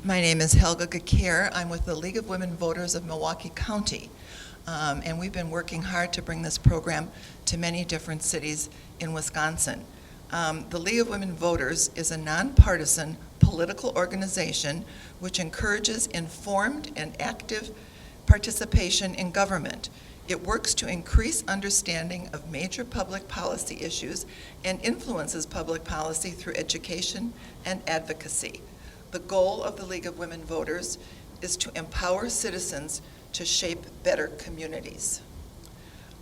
My name is Helga Gakir. I'm with the League of Women Voters of Milwaukee County. And we've been working hard to bring this program to many different cities in Wisconsin. The League of Women Voters is a nonpartisan political organization which encourages informed and active participation in government. It works to increase understanding of major public policy issues and influences public policy through education and advocacy. The goal of the League of Women Voters is to empower citizens to shape better communities.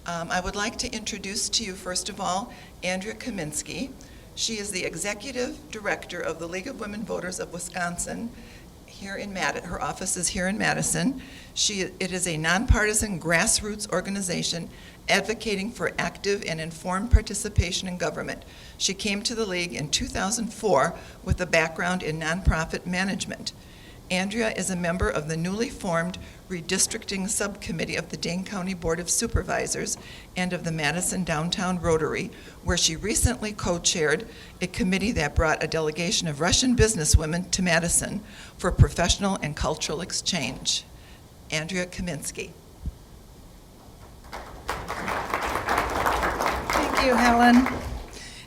I would like to introduce to you, first of all, Andrea Kaminsky. She is the Executive Director of the League of Women Voters of Wisconsin. Her office is here in Madison. It is a nonpartisan grassroots organization advocating for active and informed participation in government. She came to the League in 2004 with a background in nonprofit management. Andrea is a member of the newly formed Redistricting Subcommittee of the Dane County Board of Supervisors and of the Madison Downtown Rotary, where she recently co-chaired a committee that brought a delegation of Russian businesswomen to Madison for professional and cultural exchange. Andrea Kaminsky. Thank you, Helen.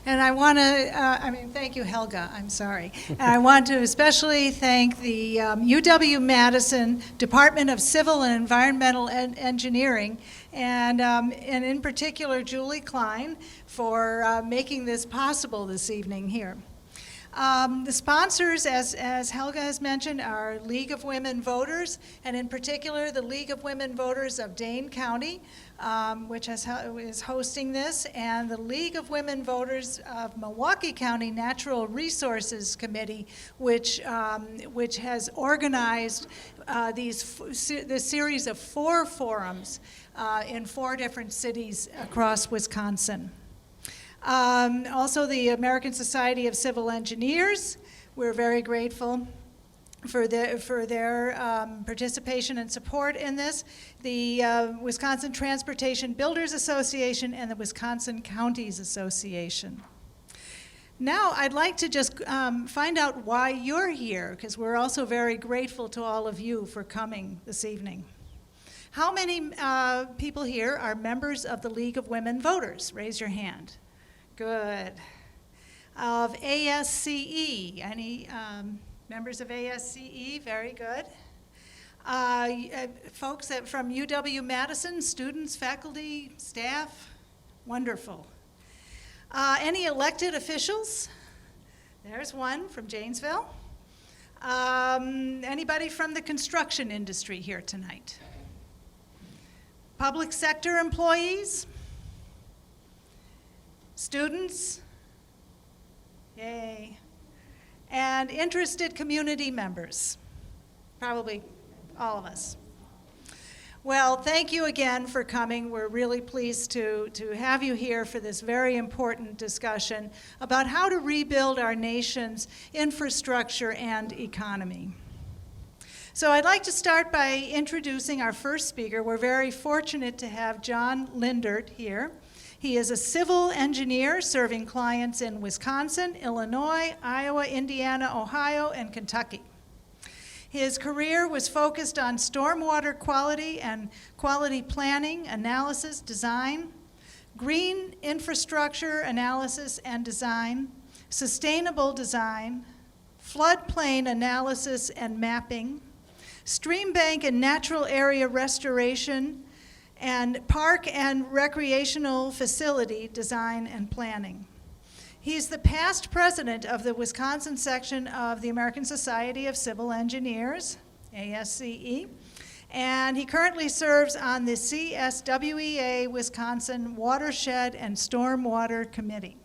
And I want to, thank you, Helga, I'm sorry. And I want to especially thank the UW-Madison Department of Civil and Environmental Engineering, and in particular, Julie Klein, for making this possible this evening here. The sponsors, as Helga has mentioned, are League of Women Voters, and in particular, the League of Women Voters of Dane County, which is hosting this, and the League of Women Voters of Milwaukee County Natural Resources Committee, which has organized this series of 4 forums in 4 different cities across Wisconsin. Also, the American Society of Civil Engineers. We're very grateful for their participation and support in this. The Wisconsin Transportation Builders Association and the Wisconsin Counties Association. Now, I'd like to just find out why you're here, because we're also very grateful to all of you for coming this evening. How many people here are members of the League of Women Voters? Raise your hand. Good. Of ASCE, any members of ASCE? Very good. Folks from UW-Madison, students, faculty, staff? Wonderful. Any elected officials? There's one from Janesville. Anybody from the construction industry here tonight? Public sector employees? Students? Yay. And interested community members? Probably all of us. Well, thank you again for coming. We're really pleased to have you here for this very important discussion about how to rebuild our nation's infrastructure and economy. So I'd like to start by introducing our first speaker. We're very fortunate to have John Lindert here. He is a civil engineer serving clients in Wisconsin, Illinois, Iowa, Indiana, Ohio, and Kentucky. His career was focused on stormwater quality and quality planning, analysis, design, green infrastructure analysis and design, sustainable design, floodplain analysis and mapping, stream bank and natural area restoration, and park and recreational facility design and planning. He's the past president of the Wisconsin section of the American Society of Civil Engineers, ASCE, and he currently serves on the CSWEA Wisconsin Watershed and Stormwater Committee.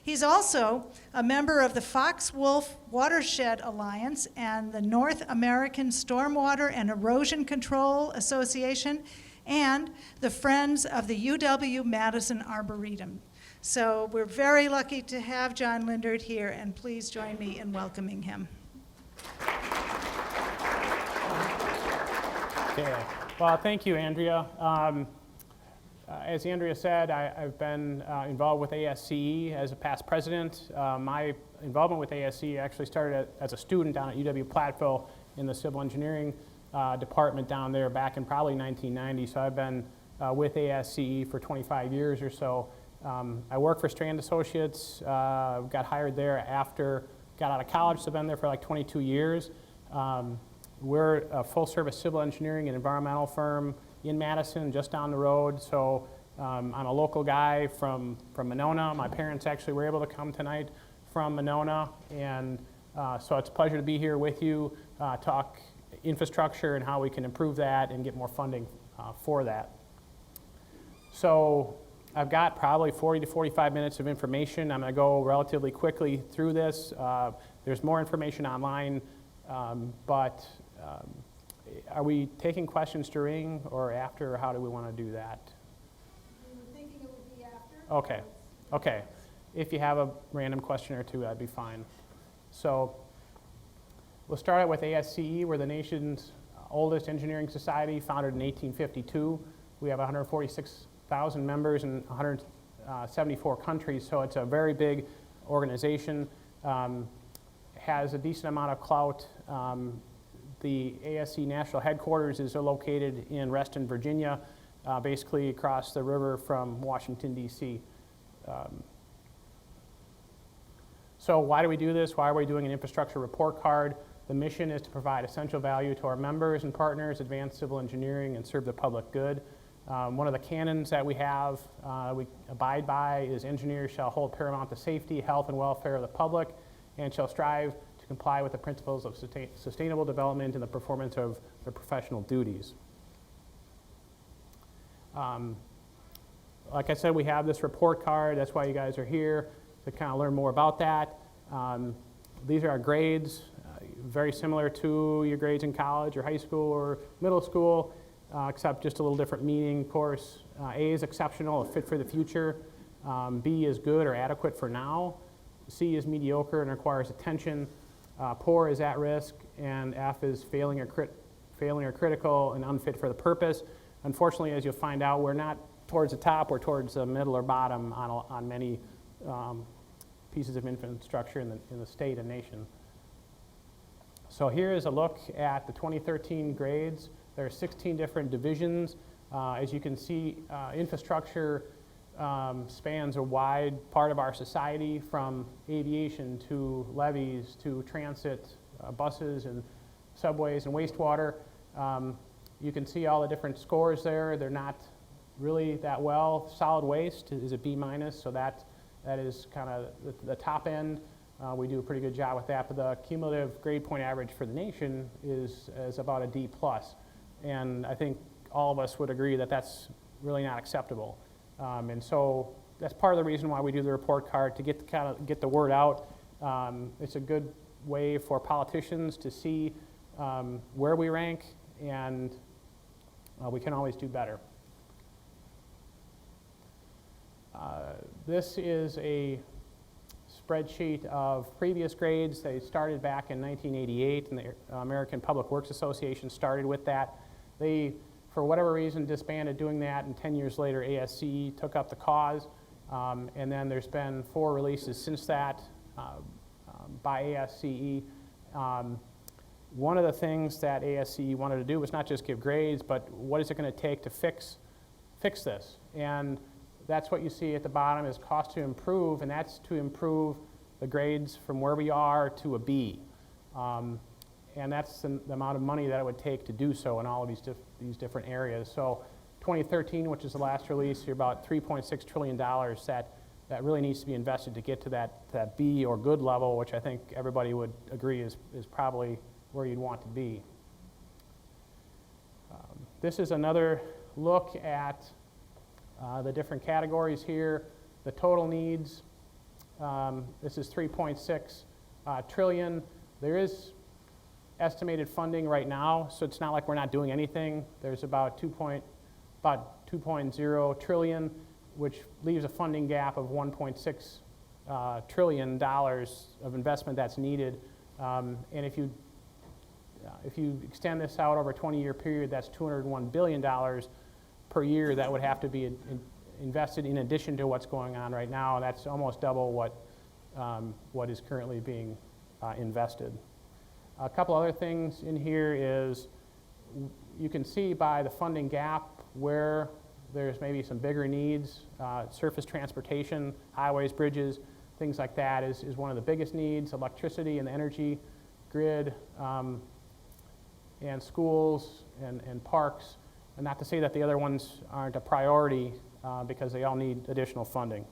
He's also a member of the Fox Wolf Watershed Alliance and the North American Stormwater and Erosion Control Association and the Friends of the UW-Madison Arboretum. So we're very lucky to have John Lindert here, and please join me in welcoming him. Okay. Well, thank you, Andrea. As Andrea said, I've been involved with ASCE as a past president. My involvement with ASCE actually started as a student down at UW-Platteville in the civil engineering department down there back in probably 1990. So I've been with ASCE for 25 years or so. I work for Strand Associates, got hired there after got out of college, so I've been there for like 22 years. We're a full-service civil engineering and environmental firm in Madison, just down the road. So I'm a local guy from Monona. My parents actually were able to come tonight from Monona, and so it's a pleasure to be here with you, talk infrastructure and how we can improve that and get more funding for that. So I've got probably 40 to 45 minutes of information. I'm going to go relatively quickly through this. There's more information online, but are we taking questions during or after, or how do we want to do that? We were thinking it would be after. Okay, okay. If you have a random question or two, that'd be fine. So we'll start out with ASCE. We're the nation's oldest engineering society, founded in 1852. We have 146,000 members in 174 countries, so it's a very big organization. Has a decent amount of clout. The ASCE national headquarters is located in Reston, Virginia, basically across the river from Washington, D.C. So why do we do this? Why are we doing an infrastructure report card? The mission is to provide essential value to our members and partners, advance civil engineering, and serve the public good. One of the canons that we have, we abide by, is engineers shall hold paramount the safety, health, and welfare of the public, and shall strive to comply with the principles of sustainable development and the performance of their professional duties. Like I said, we have this report card. That's why you guys are here, to kind of learn more about that. These are our grades, very similar to your grades in college or high school or middle school, except just a little different meaning, of course. A is exceptional, a fit for the future. B is good or adequate for now. C is mediocre and requires attention. Poor is at risk, and F is failing or critical and unfit for the purpose. Unfortunately, as you'll find out, we're not towards the top or towards the middle or bottom on many pieces of infrastructure in the state and nation. So here is a look at the 2013 grades. There are 16 different divisions. As you can see, infrastructure spans a wide part of our society, from aviation to levees to transit, buses and subways and wastewater. You can see all the different scores there. They're not really that well. Solid waste is a B-, so that is kind of the top end. We do a pretty good job with that, but the cumulative grade point average for the nation is about a D+. And I think all of us would agree that that's really not acceptable. And so that's part of the reason why we do the report card, to get the word out. It's a good way for politicians to see where we rank, and we can always do better. This is a spreadsheet of previous grades. They started back in 1988, and the American Public Works Association started with that. They, for whatever reason, disbanded doing that, and 10 years later, ASCE took up the cause. And then there's been 4 releases since that by ASCE. One of the things that ASCE wanted to do was not just give grades, but what is it going to take to fix this? And that's what you see at the bottom is cost to improve, and that's to improve the grades from where we are to a B. And that's the amount of money that it would take to do so in all of these different areas. So 2013, which is the last release, you're about $3.6 trillion that really needs to be invested to get to that B or good level, which I think everybody would agree is probably where you'd want to be. This is another look at the different categories here. The total needs, this is 3.6 trillion. There is estimated funding right now, so it's not like we're not doing anything. There's about 2.0 trillion, which leaves a funding gap of $1.6 trillion of investment that's needed. And if you extend this out over a 20-year period, that's $201 billion per year that would have to be invested in addition to what's going on right now. That's almost double what is currently being invested. A couple other things in here is you can see by the funding gap where there's maybe some bigger needs. Surface transportation, highways, bridges, things like that is one of the biggest needs. Electricity and the energy grid, and schools and parks. And not to say that the other ones aren't a priority because they all need additional funding.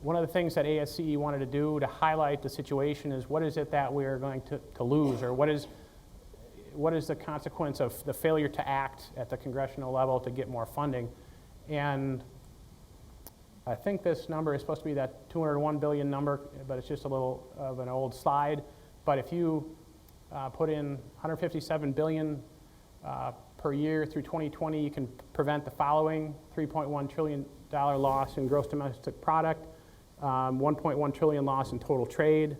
One of the things that ASCE wanted to do to highlight the situation is what is it that we're going to lose, or what is the consequence of the failure to act at the congressional level to get more funding. And I think this number is supposed to be that $201 billion number, but it's just a little of an old slide. But if you put in $157 billion per year through 2020, you can prevent the following: $3.1 trillion loss in gross domestic product, $1.1 trillion loss in total trade,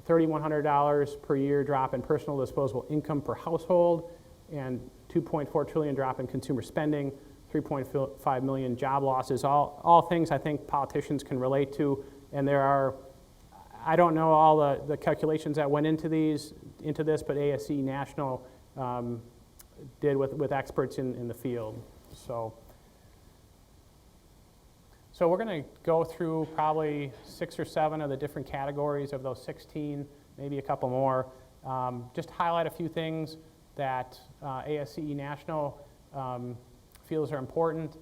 $3,100 per year drop in personal disposable income per household, and $2.4 trillion drop in consumer spending, 3.5 million job losses, all things I think politicians can relate to. And there are, I don't know all the calculations that went into this, but ASCE National did with experts in the field. So we're going to go through probably 6 or 7 of the different categories of those 16, maybe a couple more. Just highlight a few things that ASCE National feels are important,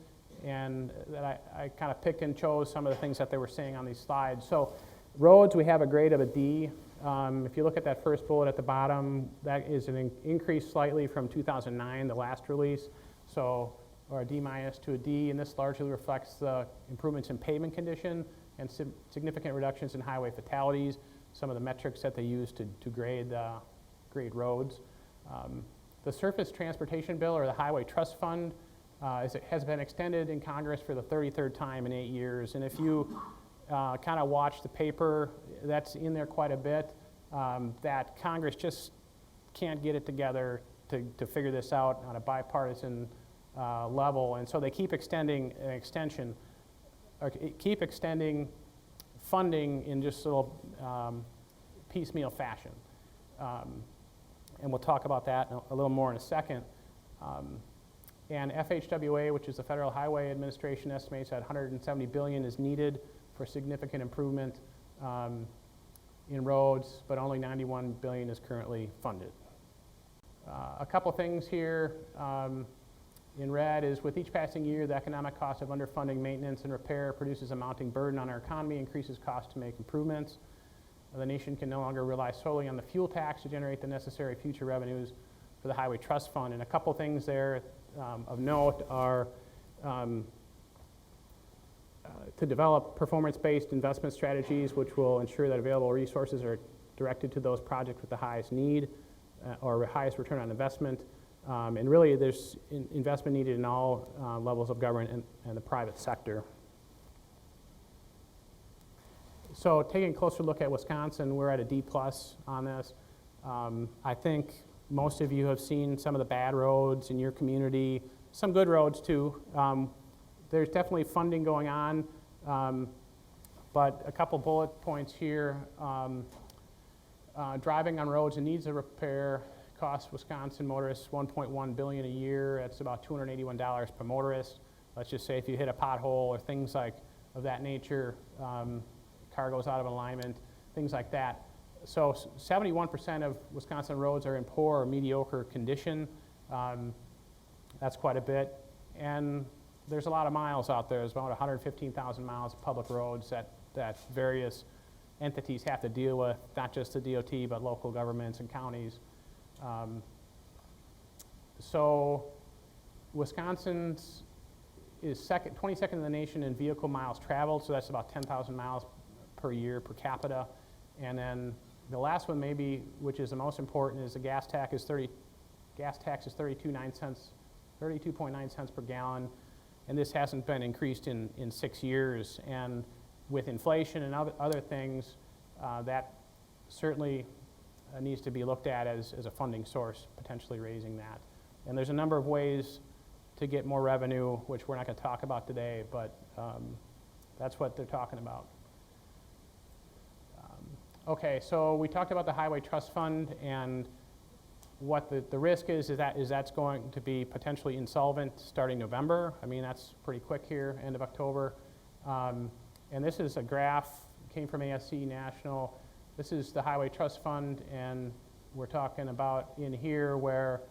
and that I kind of picked and chose some of the things that they were saying on these slides. So roads, we have a grade of a D. If you look at that first bullet at the bottom, that is an increase slightly from 2009, the last release. So, or a D minus to a D, and this largely reflects the improvements in pavement condition and significant reductions in highway fatalities, some of the metrics that they use to grade roads. The Surface Transportation Bill, or the Highway Trust Fund, has been extended in Congress for the 33rd time in 8 years. And if you kind of watch the paper, that's in there quite a bit, that Congress just can't get it together to figure this out on a bipartisan level. And so they keep extending funding in just a little piecemeal fashion. And we'll talk about that a little more in a second. And FHWA, which is the Federal Highway Administration, estimates that $170 billion is needed for significant improvement in roads, but only $91 billion is currently funded. A couple things here in red is, with each passing year, the economic cost of underfunding maintenance and repair produces a mounting burden on our economy, increases costs to make improvements. The nation can no longer rely solely on the fuel tax to generate the necessary future revenues for the Highway Trust Fund. And a couple things there of note are to develop performance-based investment strategies which will ensure that available resources are directed to those projects with the highest need or highest return on investment. And really, there's investment needed in all levels of government and the private sector. So taking a closer look at Wisconsin, we're at a D+ on this. I think most of you have seen some of the bad roads in your community, some good roads too. There's definitely funding going on, but a couple bullet points here. Driving on roads in needs of repair costs Wisconsin motorists $1.1 billion a year. That's about $281 per motorist. Let's just say if you hit a pothole or things like of that nature, car goes out of alignment, things like that. So 71% of Wisconsin roads are in poor or mediocre condition. That's quite a bit. And there's a lot of miles out there. There's about 115,000 miles of public roads that various entities have to deal with, not just the DOT, but local governments and counties. So Wisconsin is 22nd in the nation in vehicle miles traveled, so that's about 10,000 miles per year per capita. And then the last one maybe, which is the most important, is the gas tax is 32.9 cents per gallon, and this hasn't been increased in 6 years. And with inflation and other things, that certainly needs to be looked at as a funding source, potentially raising that. And there's a number of ways to get more revenue, which we're not going to talk about today, but that's what they're talking about. Okay, so we talked about the Highway Trust Fund, and what the risk is that's going to be potentially insolvent starting November. I mean, that's pretty quick here, end of October. And this is a graph, came from ASCE National. This is the Highway Trust Fund, and we're talking about in here where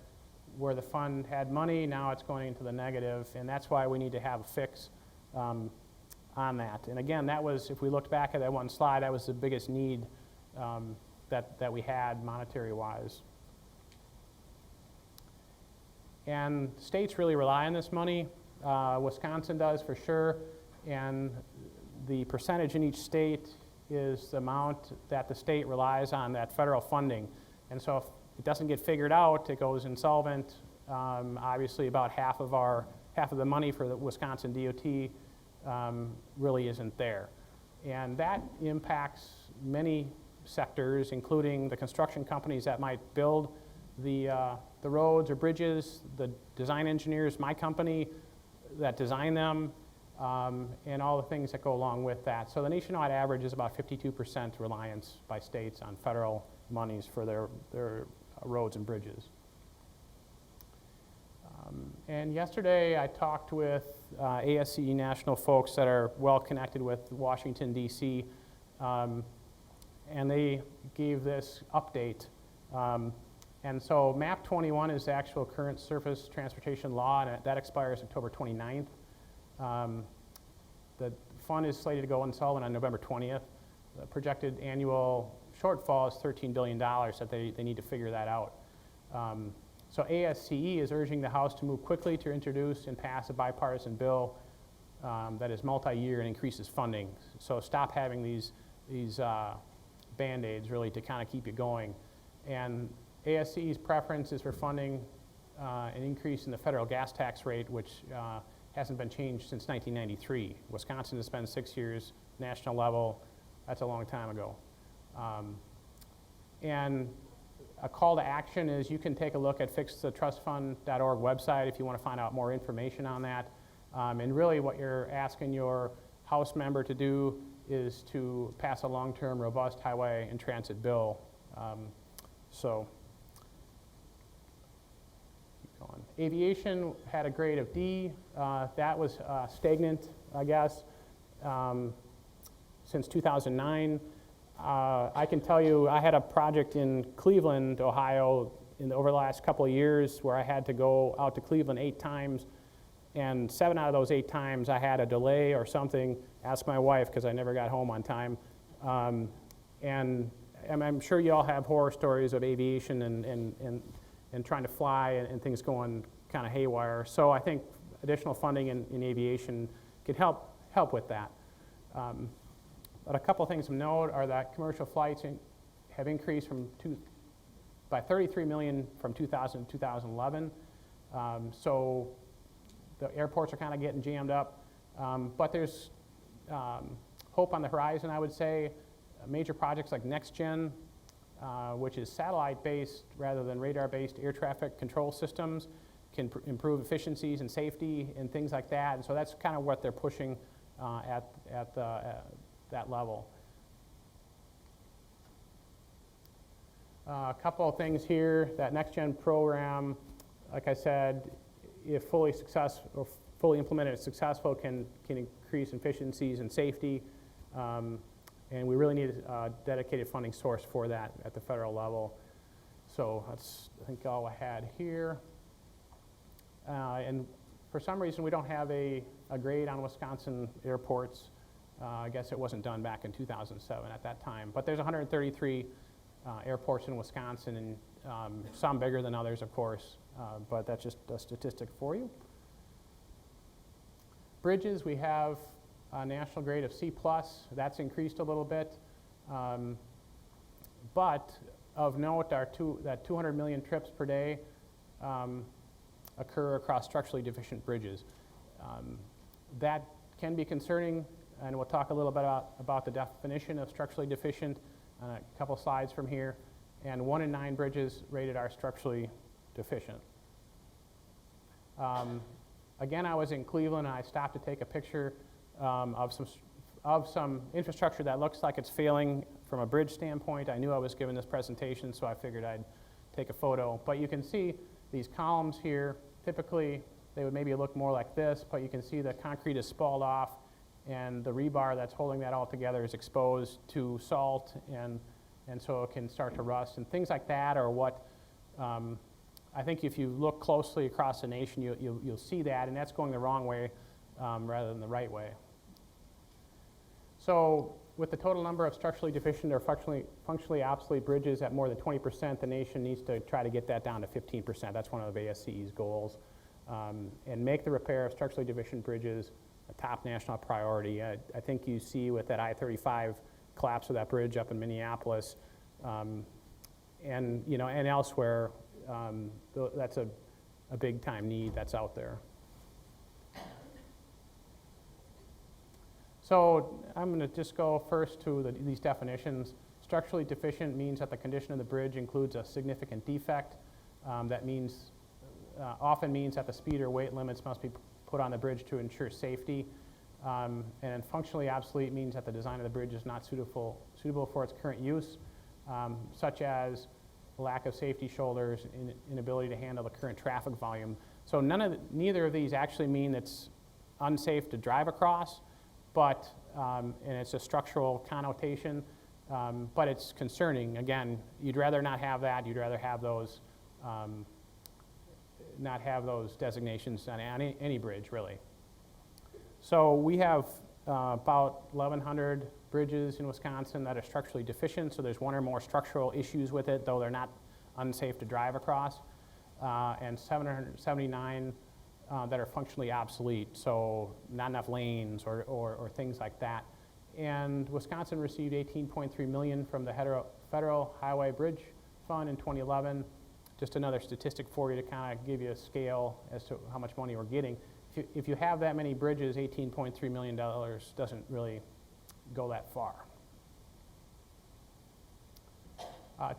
the fund had money, now it's going into the negative, and that's why we need to have a fix on that. And again, that was, if we looked back at that one slide, that was the biggest need that we had monetary-wise. And states really rely on this money. Wisconsin does for sure, and the percentage in each state is the amount that the state relies on that federal funding. And so if it doesn't get figured out, it goes insolvent. Obviously about half of the money for the Wisconsin DOT really isn't there. And that impacts many sectors, including the construction companies that might build the roads or bridges, the design engineers, my company that design them, and all the things that go along with that. So the nationwide average is about 52% reliance by states on federal monies for their roads and bridges. And yesterday I talked with ASCE National folks that are well connected with Washington, D.C., and they gave this update. And so MAP 21 is the actual current surface transportation law, and that expires October 29th. The fund is slated to go insolvent on November 20th. The projected annual shortfall is $13 billion, that they need to figure that out. So ASCE is urging the House to move quickly to introduce and pass a bipartisan bill that is multi-year and increases funding. So stop having these Band-Aids really to kind of keep you going. And ASCE's preference is for funding an increase in the federal gas tax rate, which hasn't been changed since 1993. Wisconsin has spent 6 years, national level, that's a long time ago. And a call to action is you can take a look at fixthetrustfund.org website if you want to find out more information on that. And really what you're asking your House member to do is to pass a long-term, robust highway and transit bill. So, keep going. Aviation had a grade of D. That was stagnant, I guess, since 2009. I can tell you I had a project in Cleveland, Ohio, over the last couple of years where I had to go out to Cleveland 8 times, and 7 out of those 8 times I had a delay or something. Ask my wife, because I never got home on time. And I'm sure you all have horror stories of aviation and trying to fly and things going kind of haywire. So I think additional funding in aviation could help with that. But a couple of things of note are that commercial flights have increased by 33 million from 2000 to 2011. So the airports are kind of getting jammed up. But there's hope on the horizon, I would say. Major projects like NextGen, which is satellite-based rather than radar-based air traffic control systems, can improve efficiencies and safety and things like that. And so that's kind of what they're pushing at that level. A couple of things here. That NextGen program, like I said, if fully implemented and successful, can increase efficiencies and safety. And we really need a dedicated funding source for that at the federal level. So that's, I think, all I had here. And for some reason, we don't have a grade on Wisconsin airports. I guess it wasn't done back in 2007 at that time. But there's 133 airports in Wisconsin, and some bigger than others, of course. But that's just a statistic for you. Bridges, we have a national grade of C+. That's increased a little bit. But of note, that 200 million trips per day occur across structurally deficient bridges. That can be concerning, and we'll talk a little bit about the definition of structurally deficient on a couple slides from here. And 1 in 9 bridges rated are structurally deficient. Again, I was in Cleveland, and I stopped to take a picture of some infrastructure that looks like it's failing from a bridge standpoint. I knew I was giving this presentation, so I figured I'd take a photo. But you can see these columns here. Typically, they would maybe look more like this, but you can see the concrete is spalled off, and the rebar that's holding that all together is exposed to salt, and so it can start to rust. And things like that are what I think if you look closely across the nation, you'll see that, and that's going the wrong way rather than the right way. So with the total number of structurally deficient or functionally obsolete bridges at more than 20%, the nation needs to try to get that down to 15%. That's one of ASCE's goals. And make the repair of structurally deficient bridges a top national priority. I think you see with that I-35 collapse of that bridge up in Minneapolis, and elsewhere, that's a big time need that's out there. So I'm going to just go first to these definitions. Structurally deficient means that the condition of the bridge includes a significant defect. That means often means that the speed or weight limits must be put on the bridge to ensure safety. And functionally obsolete means that the design of the bridge is not suitable for its current use, such as lack of safety shoulders, inability to handle the current traffic volume. So neither of these actually mean it's unsafe to drive across, but and it's a structural connotation, but it's concerning. Again, you'd rather not have that. You'd rather have those not have those designations on any bridge, really. So we have about 1,100 bridges in Wisconsin that are structurally deficient, so there's one or more structural issues with it, though they're not unsafe to drive across, and 779 that are functionally obsolete, so not enough lanes or things like that. And Wisconsin received $18.3 million from the Federal Highway Bridge Fund in 2011. Just another statistic for you to kind of give you a scale as to how much money we're getting. If you have that many bridges, $18.3 million doesn't really go that far.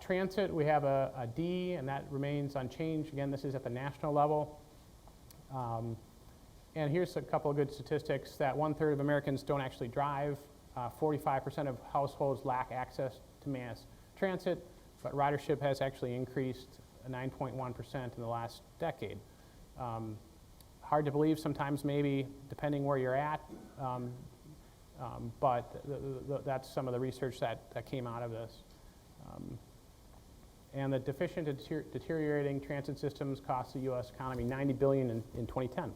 Transit, we have a D, and that remains unchanged. Again, this is at the national level. And here's a couple of good statistics that 1/3 of Americans don't actually drive. 45% of households lack access to mass transit, but ridership has actually increased 9.1% in the last decade. Hard to believe sometimes, maybe, depending where you're at, but that's some of the research that came out of this. And the deficient and deteriorating transit systems cost the U.S. economy $90 billion in 2010.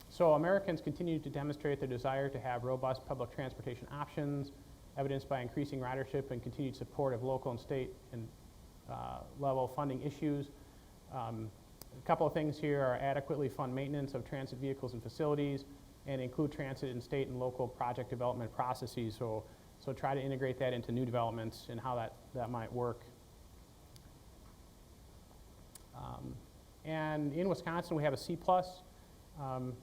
So Americans continue to demonstrate their desire to have robust public transportation options, evidenced by increasing ridership and continued support of local and state and level funding issues. A couple of things here are adequately fund maintenance of transit vehicles and facilities, and include transit in state and local project development processes. So try to integrate that into new developments and how that might work. And in Wisconsin, we have a C+.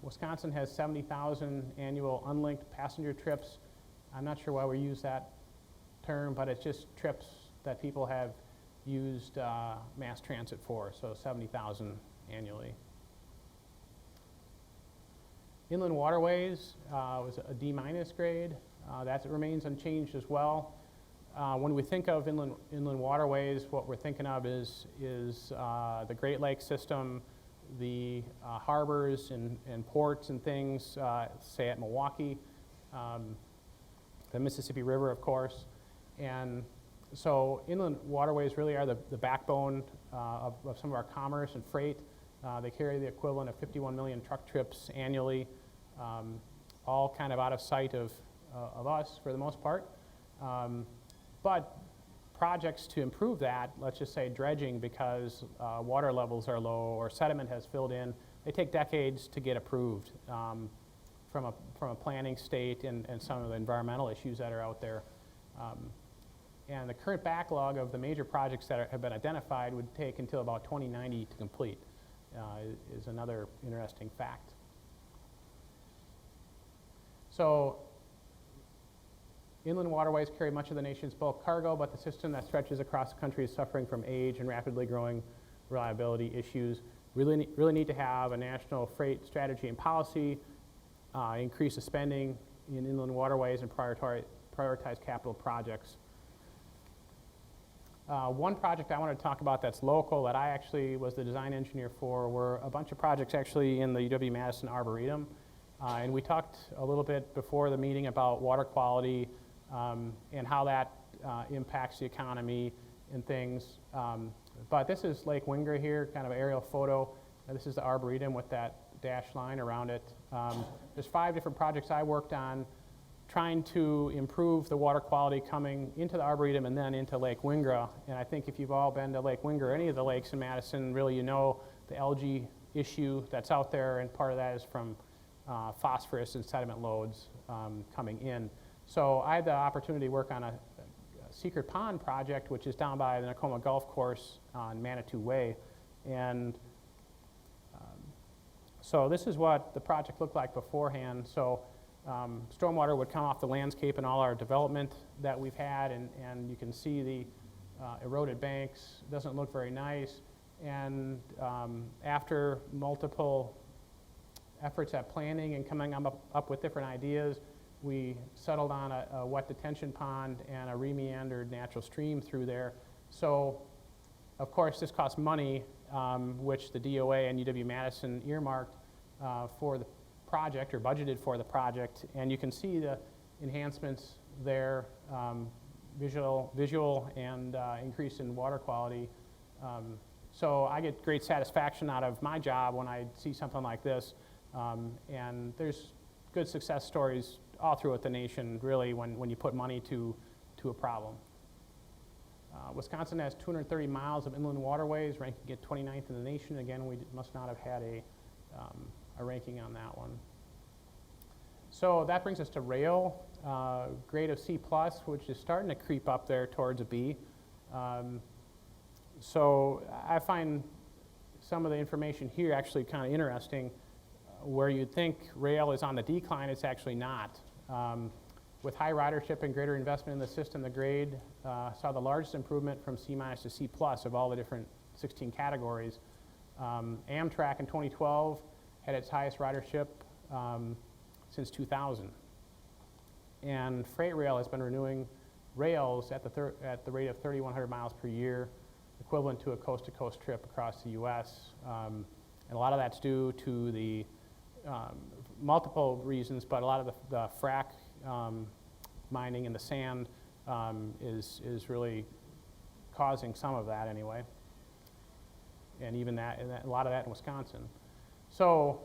Wisconsin has 70,000 annual unlinked passenger trips. I'm not sure why we use that term, but it's just trips that people have used mass transit for, so 70,000 annually. Inland waterways was a D- grade. That remains unchanged as well. When we think of inland waterways, what we're thinking of is the Great Lakes system, the harbors and ports and things, say at Milwaukee, the Mississippi River, of course. And so inland waterways really are the backbone of some of our commerce and freight. They carry the equivalent of 51 million truck trips annually, all kind of out of sight of us for the most part. But projects to improve that, let's just say dredging because water levels are low or sediment has filled in, they take decades to get approved from a planning state and some of the environmental issues that are out there. And the current backlog of the major projects that have been identified would take until about 2090 to complete, is another interesting fact. So Inland waterways carry much of the nation's bulk cargo, but the system that stretches across the country is suffering from age and rapidly growing reliability issues. Really need to have a national freight strategy and policy, increase the spending in inland waterways, and prioritize capital projects. One project I wanted to talk about that's local that I actually was the design engineer for were a bunch of projects actually in the UW-Madison Arboretum. And we talked a little bit before the meeting about water quality and how that impacts the economy and things. But this is Lake Wingra here, kind of an aerial photo. And this is the Arboretum with that dashed line around it. There's 5 different projects I worked on trying to improve the water quality coming into the Arboretum and then into Lake Wingra. And I think if you've all been to Lake Wingra or any of the lakes in Madison, really you know the algae issue that's out there, and part of that is from phosphorus and sediment loads coming in. So I had the opportunity to work on a secret pond project, which is down by the Nakoma Golf Course on Manitou Way. And so this is what the project looked like beforehand. So stormwater would come off the landscape in all our development that we've had, and you can see the eroded banks. It doesn't look very nice. And after multiple efforts at planning and coming up with different ideas, we settled on a wet detention pond and a remeandered natural stream through there. So, of course, this costs money, which the DOA and UW-Madison earmarked for the project, or budgeted for the project. And you can see the enhancements there, visual and increase in water quality. So I get great satisfaction out of my job when I see something like this. And there's good success stories all throughout the nation, really, when you put money to a problem. Wisconsin has 230 miles of inland waterways, ranking it 29th in the nation. Again, we must not have had a ranking on that one. So that brings us to rail, grade of C+, which is starting to creep up there towards a B. So I find some of the information here actually kind of interesting. Where you'd think rail is on the decline, it's actually not. With high ridership and greater investment in the system, the grade saw the largest improvement from C- to C+ of all the different 16 categories. Amtrak in 2012 had its highest ridership since 2000. And freight rail has been renewing rails at the rate of 3,100 miles per year, equivalent to a coast-to-coast trip across the U.S. And a lot of that's due to the multiple reasons, but a lot of the frack mining in the sand is really causing some of that anyway, and even a lot of that in Wisconsin. So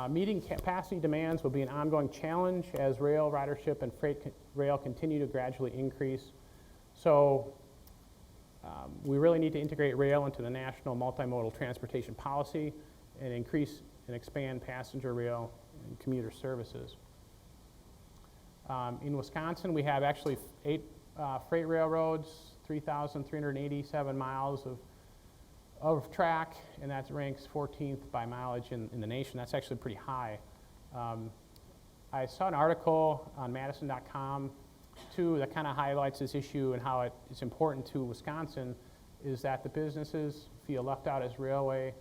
meeting capacity demands will be an ongoing challenge as rail ridership and freight rail continue to gradually increase. So we really need to integrate rail into the national multimodal transportation policy and increase and expand passenger rail and commuter services. In Wisconsin, we have actually 8 freight railroads, 3,387 miles of track, and that ranks 14th by mileage in the nation. That's actually pretty high. I saw an article on Madison.com too that kind of highlights this issue and how it's important to Wisconsin, is that the businesses feel left out as railway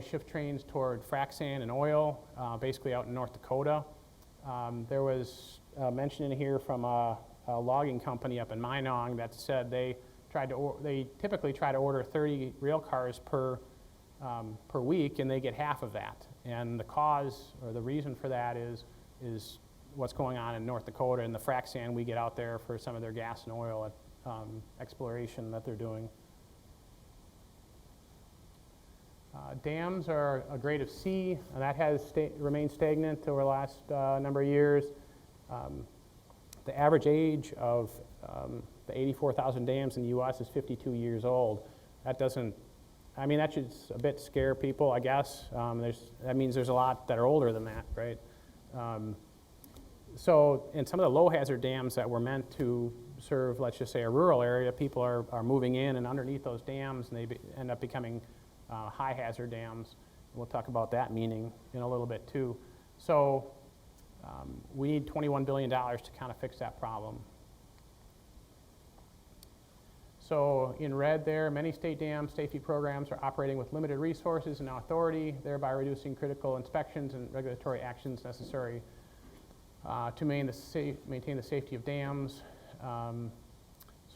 shift trains toward frac sand and oil, basically out in North Dakota. There was a mention in here from a logging company up in Minong that said they typically try to order 30 rail cars per week, and they get half of that. And the cause or the reason for that is what's going on in North Dakota and the frac sand we get out there for some of their gas and oil exploration that they're doing. Dams are a grade of C, and that has remained stagnant over the last number of years. The average age of the 84,000 dams in the U.S. is 52 years old. That should a bit scare people, I guess. That means there's a lot that are older than that, right? So in some of the low hazard dams that were meant to serve, let's just say, a rural area, people are moving in and underneath those dams, and they end up becoming high hazard dams. We'll talk about that meaning in a little bit too. So We need $21 billion to kind of fix that problem. So in red there, many state dam safety programs are operating with limited resources and authority, thereby reducing critical inspections and regulatory actions necessary to maintain the safety of dams. So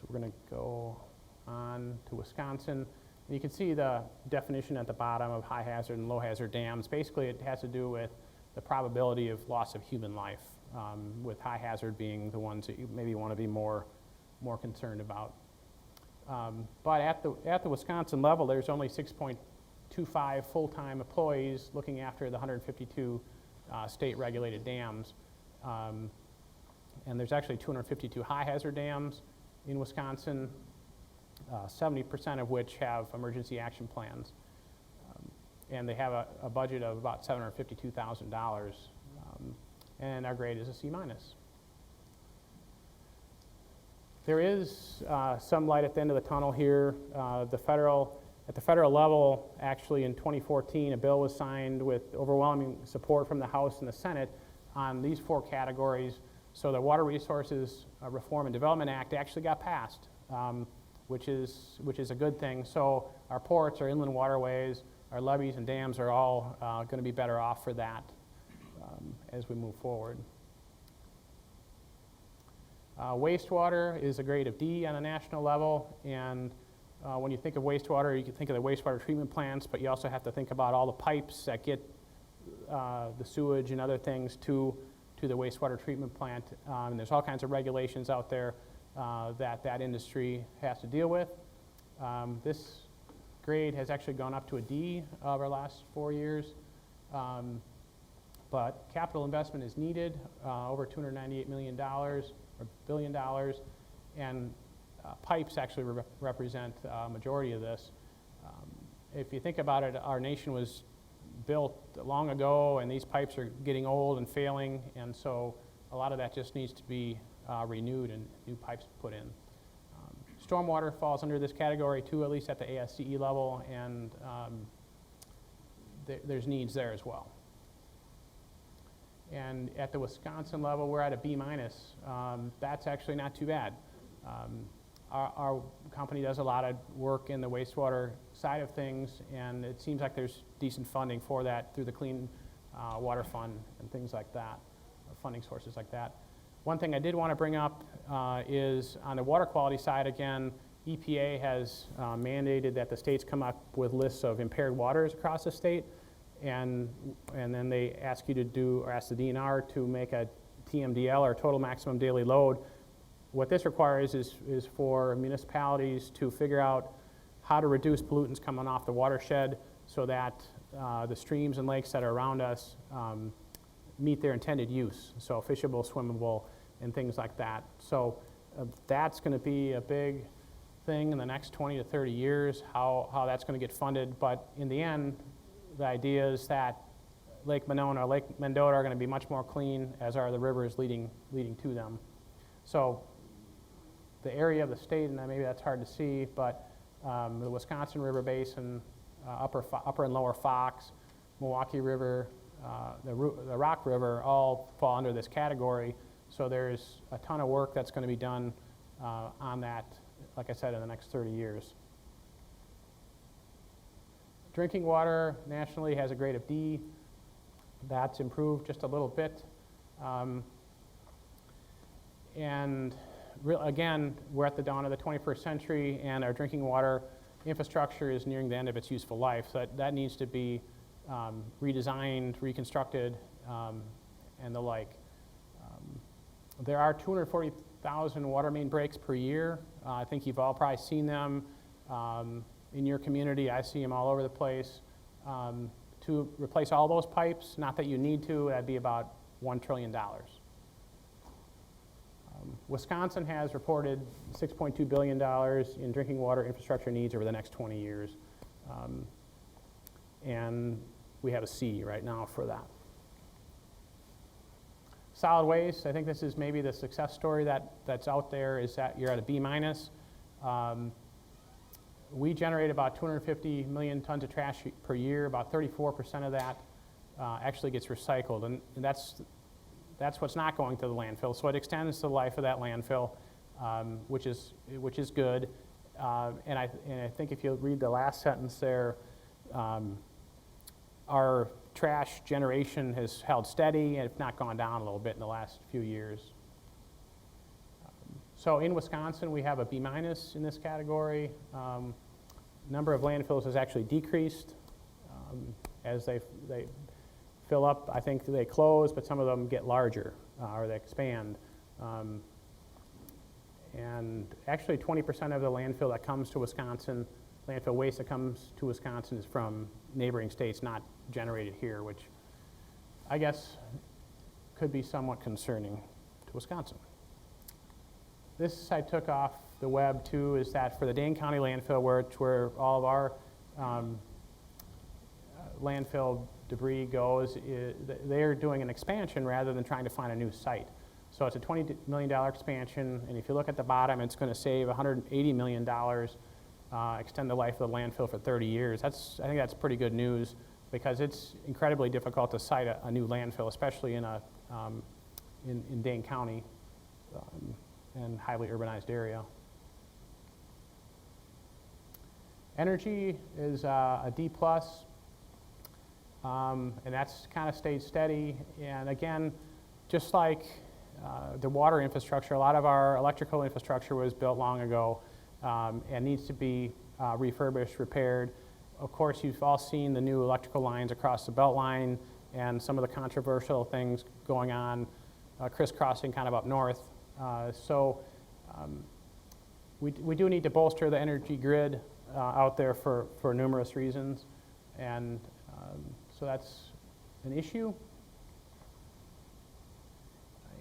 we're going to go on to Wisconsin. And you can see the definition at the bottom of high hazard and low hazard dams. Basically, it has to do with the probability of loss of human life, with high hazard being the ones that you maybe want to be more concerned about. But at the Wisconsin level, there's only 6.25 full-time employees looking after the 152 state-regulated dams. And there's actually 252 high-hazard dams in Wisconsin, 70% of which have emergency action plans. And they have a budget of about $752,000. And our grade is a C-. There is some light at the end of the tunnel here. At the federal level, actually in 2014, a bill was signed with overwhelming support from the House and the Senate on these 4 categories. So the Water Resources Reform and Development Act actually got passed, which is a good thing. So our ports, our inland waterways, our levees and dams are all going to be better off for that as we move forward. Wastewater is a grade of D on a national level, and when you think of wastewater, you can think of the wastewater treatment plants, but you also have to think about all the pipes that get the sewage and other things to the wastewater treatment plant. And there's all kinds of regulations out there that industry has to deal with. This grade has actually gone up to a D over the last 4 years. But capital investment is needed, over $298 million or $1 billion, and pipes actually represent a majority of this. If you think about it, our nation was built long ago, and these pipes are getting old and failing, and so a lot of that just needs to be renewed and new pipes put in. Stormwater falls under this category too, at least at the ASCE level, and there's needs there as well. And at the Wisconsin level, we're at a B-. That's actually not too bad. Our company does a lot of work in the wastewater side of things, and it seems like there's decent funding for that through the Clean Water Fund and things like that, funding sources like that. One thing I did want to bring up is on the water quality side, again, EPA has mandated that the states come up with lists of impaired waters across the state, and then they ask you to do, or ask the DNR to make a TMDL, or total maximum daily load. What this requires is for municipalities to figure out how to reduce pollutants coming off the watershed so that the streams and lakes that are around us meet their intended use, so fishable, swimmable, and things like that. So that's going to be a big thing in the next 20 to 30 years, how that's going to get funded. But in the end, the idea is that Lake Monona, Lake Mendota are going to be much more clean, as are the rivers leading to them. So the area of the state, and maybe that's hard to see, but the Wisconsin River Basin, upper and lower Fox, Milwaukee River, the Rock River all fall under this category. So there's a ton of work that's going to be done on that, like I said, in the next 30 years. Drinking water nationally has a grade of D. That's improved just a little bit. And again, we're at the dawn of the 21st century, and our drinking water infrastructure is nearing the end of its useful life. So that needs to be redesigned, reconstructed, and the like. There are 240,000 water main breaks per year. I think you've all probably seen them in your community. I see them all over the place. To replace all those pipes, not that you need to, that'd be about $1 trillion. Wisconsin has reported $6.2 billion in drinking water infrastructure needs over the next 20 years. And we have a C right now for that. Solid waste, I think this is maybe the success story that's out there, is that you're at a B-. We generate about 250 million tons of trash per year. About 34% of that actually gets recycled, and that's That's what's not going to the landfill. So it extends the life of that landfill, which is good. And I think if you read the last sentence there, our trash generation has held steady and if not gone down a little bit in the last few years. So in Wisconsin, we have a B- in this category. Number of landfills has actually decreased as they fill up. I think they close, but some of them get larger or they expand. And actually 20% of the landfill that comes to Wisconsin, landfill waste that comes to Wisconsin is from neighboring states, not generated here, which I guess could be somewhat concerning to Wisconsin. This I took off the web too, is that for the Dane County landfill, where all of our landfill debris goes, they're doing an expansion rather than trying to find a new site. So it's a $20 million expansion, and if you look at the bottom, it's going to save $180 million, extend the life of the landfill for 30 years. I think that's pretty good news because it's incredibly difficult to site a new landfill, especially in Dane County and highly urbanized area. Energy is a D+, and that's kind of stayed steady. And again, just like the water infrastructure, a lot of our electrical infrastructure was built long ago and needs to be refurbished, repaired. Of course, you've all seen the new electrical lines across the Beltline and some of the controversial things going on, crisscrossing kind of up north. We do need to bolster the energy grid out there for numerous reasons, and so that's an issue.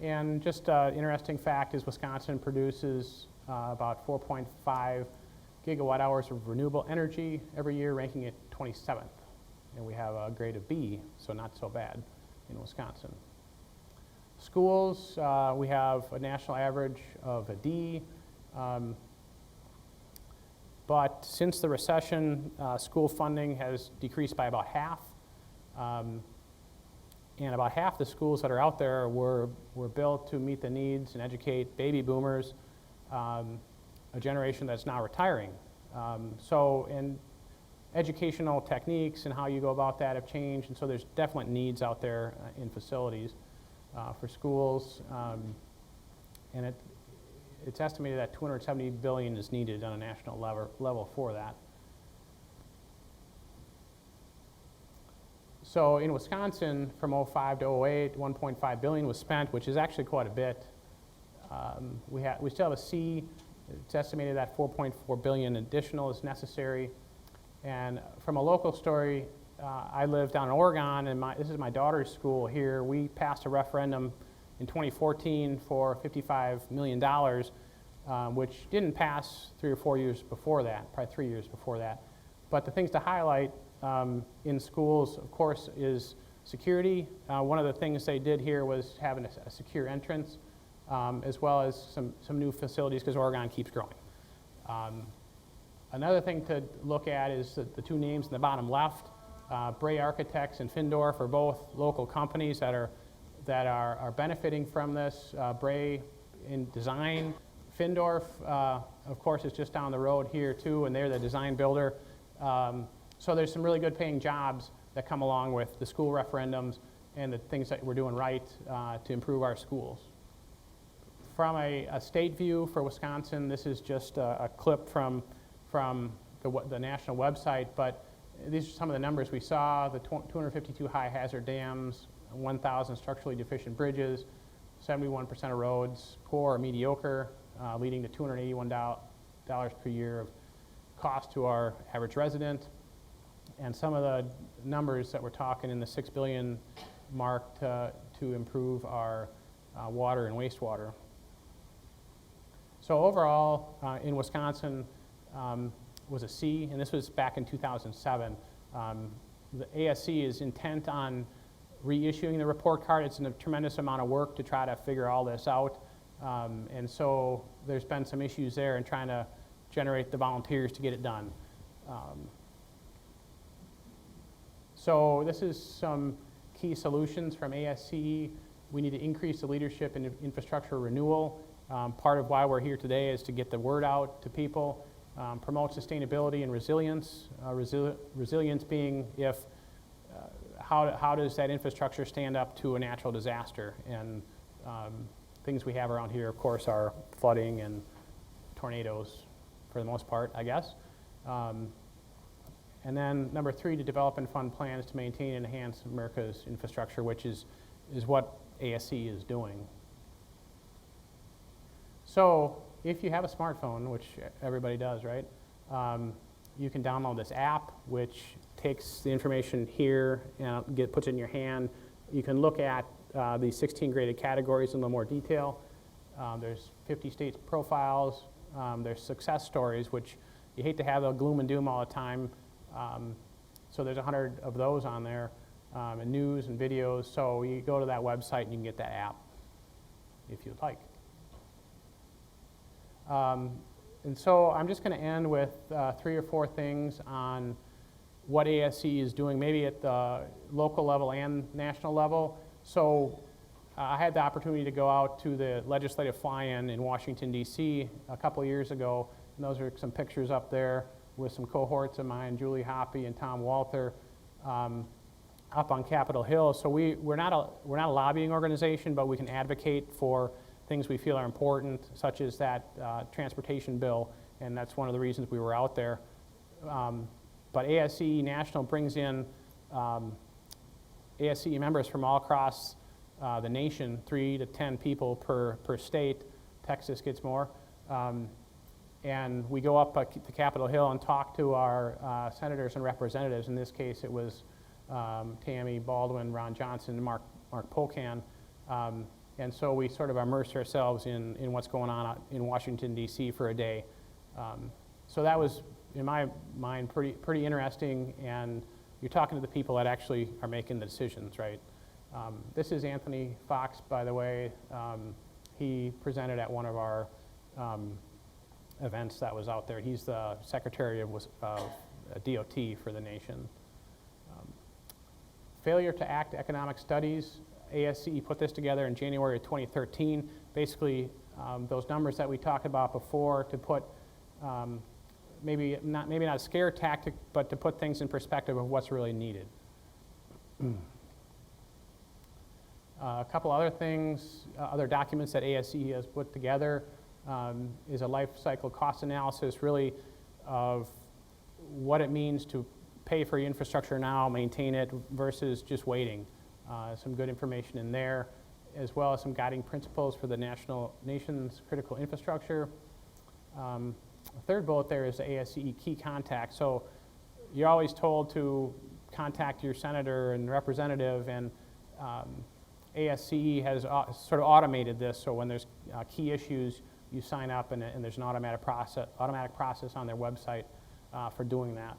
And just an interesting fact is Wisconsin produces about 4.5 gigawatt hours of renewable energy every year, ranking it 27th. And we have a grade of B, so not so bad in Wisconsin. Schools, we have a national average of a D. But since the recession, school funding has decreased by about half. And about half the schools that are out there were built to meet the needs and educate baby boomers, a generation that's now retiring. And educational techniques and how you go about that have changed, and so there's definite needs out there in facilities for schools. And it's estimated that $270 billion is needed on a national level for that. So in Wisconsin, from 05 to 08, $1.5 billion was spent, which is actually quite a bit. We still have a C. It's estimated that $4.4 billion additional is necessary. And from a local story, I live down in Oregon, and this is my daughter's school here. We passed a referendum in 2014 for $55 million, which didn't pass 3 or 4 years before that, probably 3 years before that. But the things to highlight in schools, of course, is security. One of the things they did here was having a secure entrance, as well as some new facilities, because Oregon keeps growing. Another thing to look at is the two names in the bottom left. Bray Architects and Findorf are both local companies that are benefiting from this. Bray in design. Findorf, of course, is just down the road here too, and they're the design builder. So there's some really good paying jobs that come along with the school referendums and the things that we're doing right to improve our schools. From a state view for Wisconsin, this is just a clip from the national website, but these are some of the numbers we saw: the 252 high hazard dams, 1,000 structurally deficient bridges, 71% of roads poor or mediocre, leading to $281 per year of cost to our average resident. And some of the numbers that we're talking in the $6 billion mark to improve our water and wastewater. So overall, in Wisconsin, was a C, and this was back in 2007. The ASCE is intent on reissuing the report card. It's a tremendous amount of work to try to figure all this out. And so there's been some issues there in trying to generate the volunteers to get it done. So this is some key solutions from ASCE. We need to increase the leadership in infrastructure renewal. Part of why we're here today is to get the word out to people, promote sustainability and resilience. Resilience being how does that infrastructure stand up to a natural disaster? And things we have around here, of course, are flooding and tornadoes for the most part, I guess. And then number 3, to develop and fund plans to maintain and enhance America's infrastructure, which is what ASCE is doing. So if you have a smartphone, which everybody does, right, you can download this app, which takes the information here and puts it in your hand. You can look at these 16 graded categories in a little more detail. There's 50 states profiles. There's success stories, which you hate to have the gloom and doom all the time. So there's 100 of those on there, and news and videos. So you go to that website and you can get that app if you'd like. And so I'm just going to end with 3 or 4 things on what ASCE is doing, maybe at the local level and national level. So I had the opportunity to go out to the legislative fly-in in Washington, D.C. a couple of years ago, and those are some pictures up there with some cohorts of mine, Julie Hoppy and Tom Walther, up on Capitol Hill. So we're not a lobbying organization, but we can advocate for things we feel are important, such as that transportation bill, and that's one of the reasons we were out there. But ASCE National brings in ASCE members from all across the nation, 3 to 10 people per state. Texas gets more. And we go up to Capitol Hill and talk to our senators and representatives. In this case, it was Tammy Baldwin, Ron Johnson, and Mark Polkan. And so we sort of immerse ourselves in what's going on in Washington, D.C. for a day. So that was, in my mind, pretty interesting. And you're talking to the people that actually are making the decisions, right? This is Anthony Fox, by the way. He presented at one of our events that was out there. He's the Secretary of DOT for the nation. Failure to act economic studies. ASCE put this together in January of 2013. Basically, those numbers that we talked about before to put maybe not a scare tactic, but to put things in perspective of what's really needed. A couple other things, other documents that ASCE has put together is a life cycle cost analysis, really, of what it means to pay for your infrastructure now, maintain it, versus just waiting. Some good information in there, as well as some guiding principles for the nation's critical infrastructure. The third bullet there is the ASCE key contact. So you're always told to contact your senator and representative, and ASCE has sort of automated this. So when there's key issues, you sign up, and there's an automatic process on their website for doing that.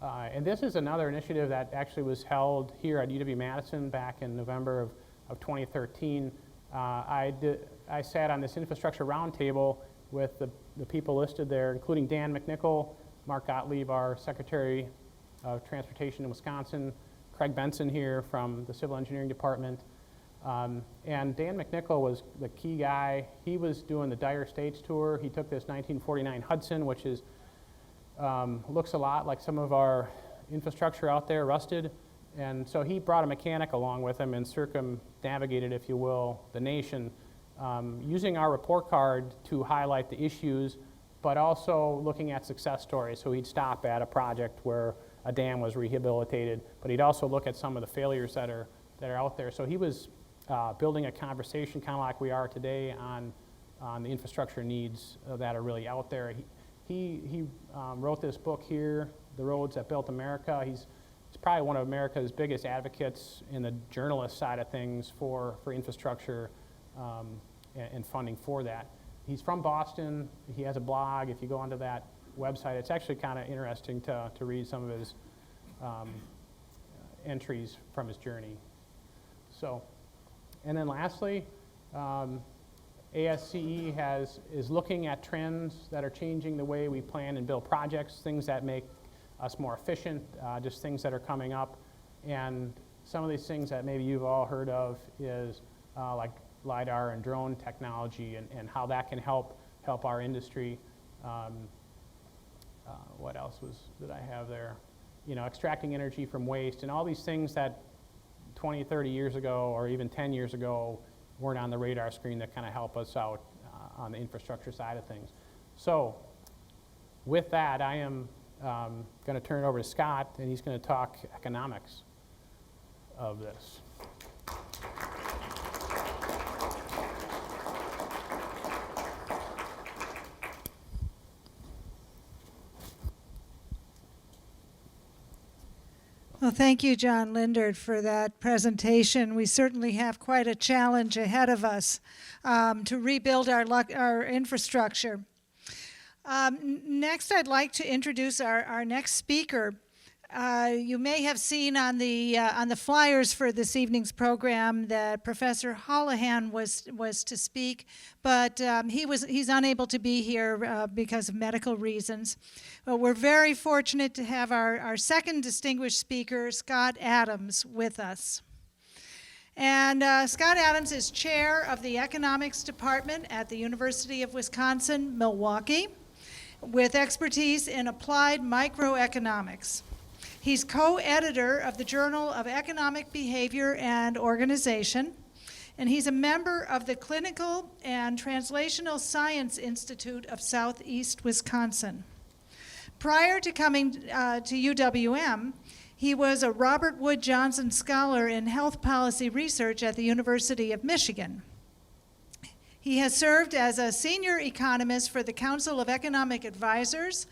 And this is another initiative that actually was held here at UW-Madison back in November of 2013. I sat on this infrastructure roundtable with the people listed there, including Dan McNichol, Mark Gottlieb, our Secretary of Transportation in Wisconsin, Craig Benson here from the Civil Engineering Department. And Dan McNichol was the key guy. He was doing the Dire States tour. He took this 1949 Hudson, which is looks a lot like some of our infrastructure out there, rusted. And so he brought a mechanic along with him and circumnavigated, if you will, the nation, using our report card to highlight the issues, but also looking at success stories. So he'd stop at a project where a dam was rehabilitated, but he'd also look at some of the failures that are out there. So he was building a conversation, kind of like we are today, on the infrastructure needs that are really out there. He wrote this book here, The Roads That Built America. He's probably one of America's biggest advocates in the journalist side of things for infrastructure and funding for that. He's from Boston. He has a blog. If you go onto that website, it's actually kind of interesting to read some of his entries from his journey. So, and then lastly, ASCE is looking at trends that are changing the way we plan and build projects, things that make us more efficient, just things that are coming up. And some of these things that maybe you've all heard of is like LiDAR and drone technology and how that can help our industry. What else did I have there? You know, extracting energy from waste and all these things that 20, 30 years ago or even 10 years ago weren't on the radar screen that kind of help us out on the infrastructure side of things. So with that, I am going to turn it over to Scott, and he's going to talk economics of this. Well, thank you, John Lindard, for that presentation. We certainly have quite a challenge ahead of us to rebuild our infrastructure. Next, I'd like to introduce our next speaker. You may have seen on the flyers for this evening's program that Professor Holohan was to speak, but he's unable to be here because of medical reasons. But we're very fortunate to have our second distinguished speaker, Scott Adams, with us. And Scott Adams is chair of the economics department at the University of Wisconsin-Milwaukee, with expertise in applied microeconomics. He's co-editor of the Journal of Economic Behavior and Organization, and he's a member of the Clinical and Translational Science Institute of Southeast Wisconsin. Prior to coming to UWM, he was a Robert Wood Johnson Scholar in Health Policy Research at the University of Michigan. He has served as a senior economist for the Council of Economic Advisors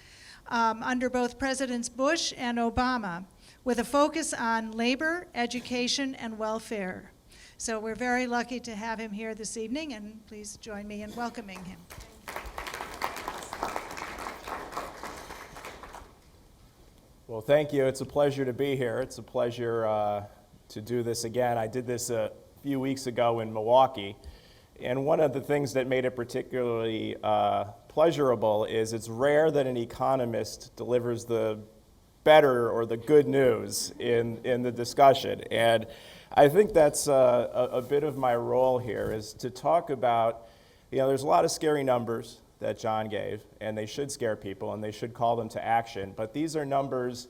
under both Presidents Bush and Obama, with a focus on labor, education, and welfare. So we're very lucky to have him here this evening, and please join me in welcoming him. Well, thank you. It's a pleasure to be here. It's a pleasure to do this again. I did this a few weeks ago in Milwaukee, and one of the things that made it particularly pleasurable is it's rare that an economist delivers the better or the good news in the discussion. And I think that's a bit of my role here, is to talk about, there's a lot of scary numbers that John gave, and they should scare people, and they should call them to action. But these are numbers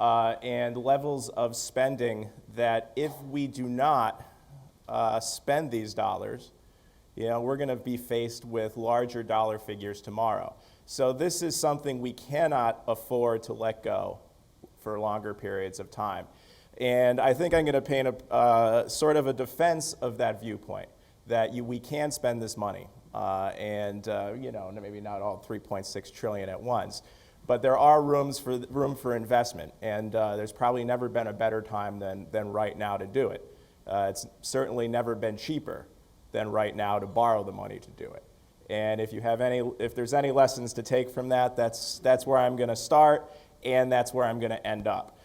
and levels of spending that if we do not spend these dollars, we're going to be faced with larger dollar figures tomorrow. So this is something we cannot afford to let go for longer periods of time. And I think I'm going to paint a sort of a defense of that viewpoint, that we can spend this money. Maybe not all 3.6 trillion at once, but there are room for investment, and there's probably never been a better time than right now to do it. It's certainly never been cheaper than right now to borrow the money to do it. And if there's any lessons to take from that, that's where I'm going to start, and that's where I'm going to end up.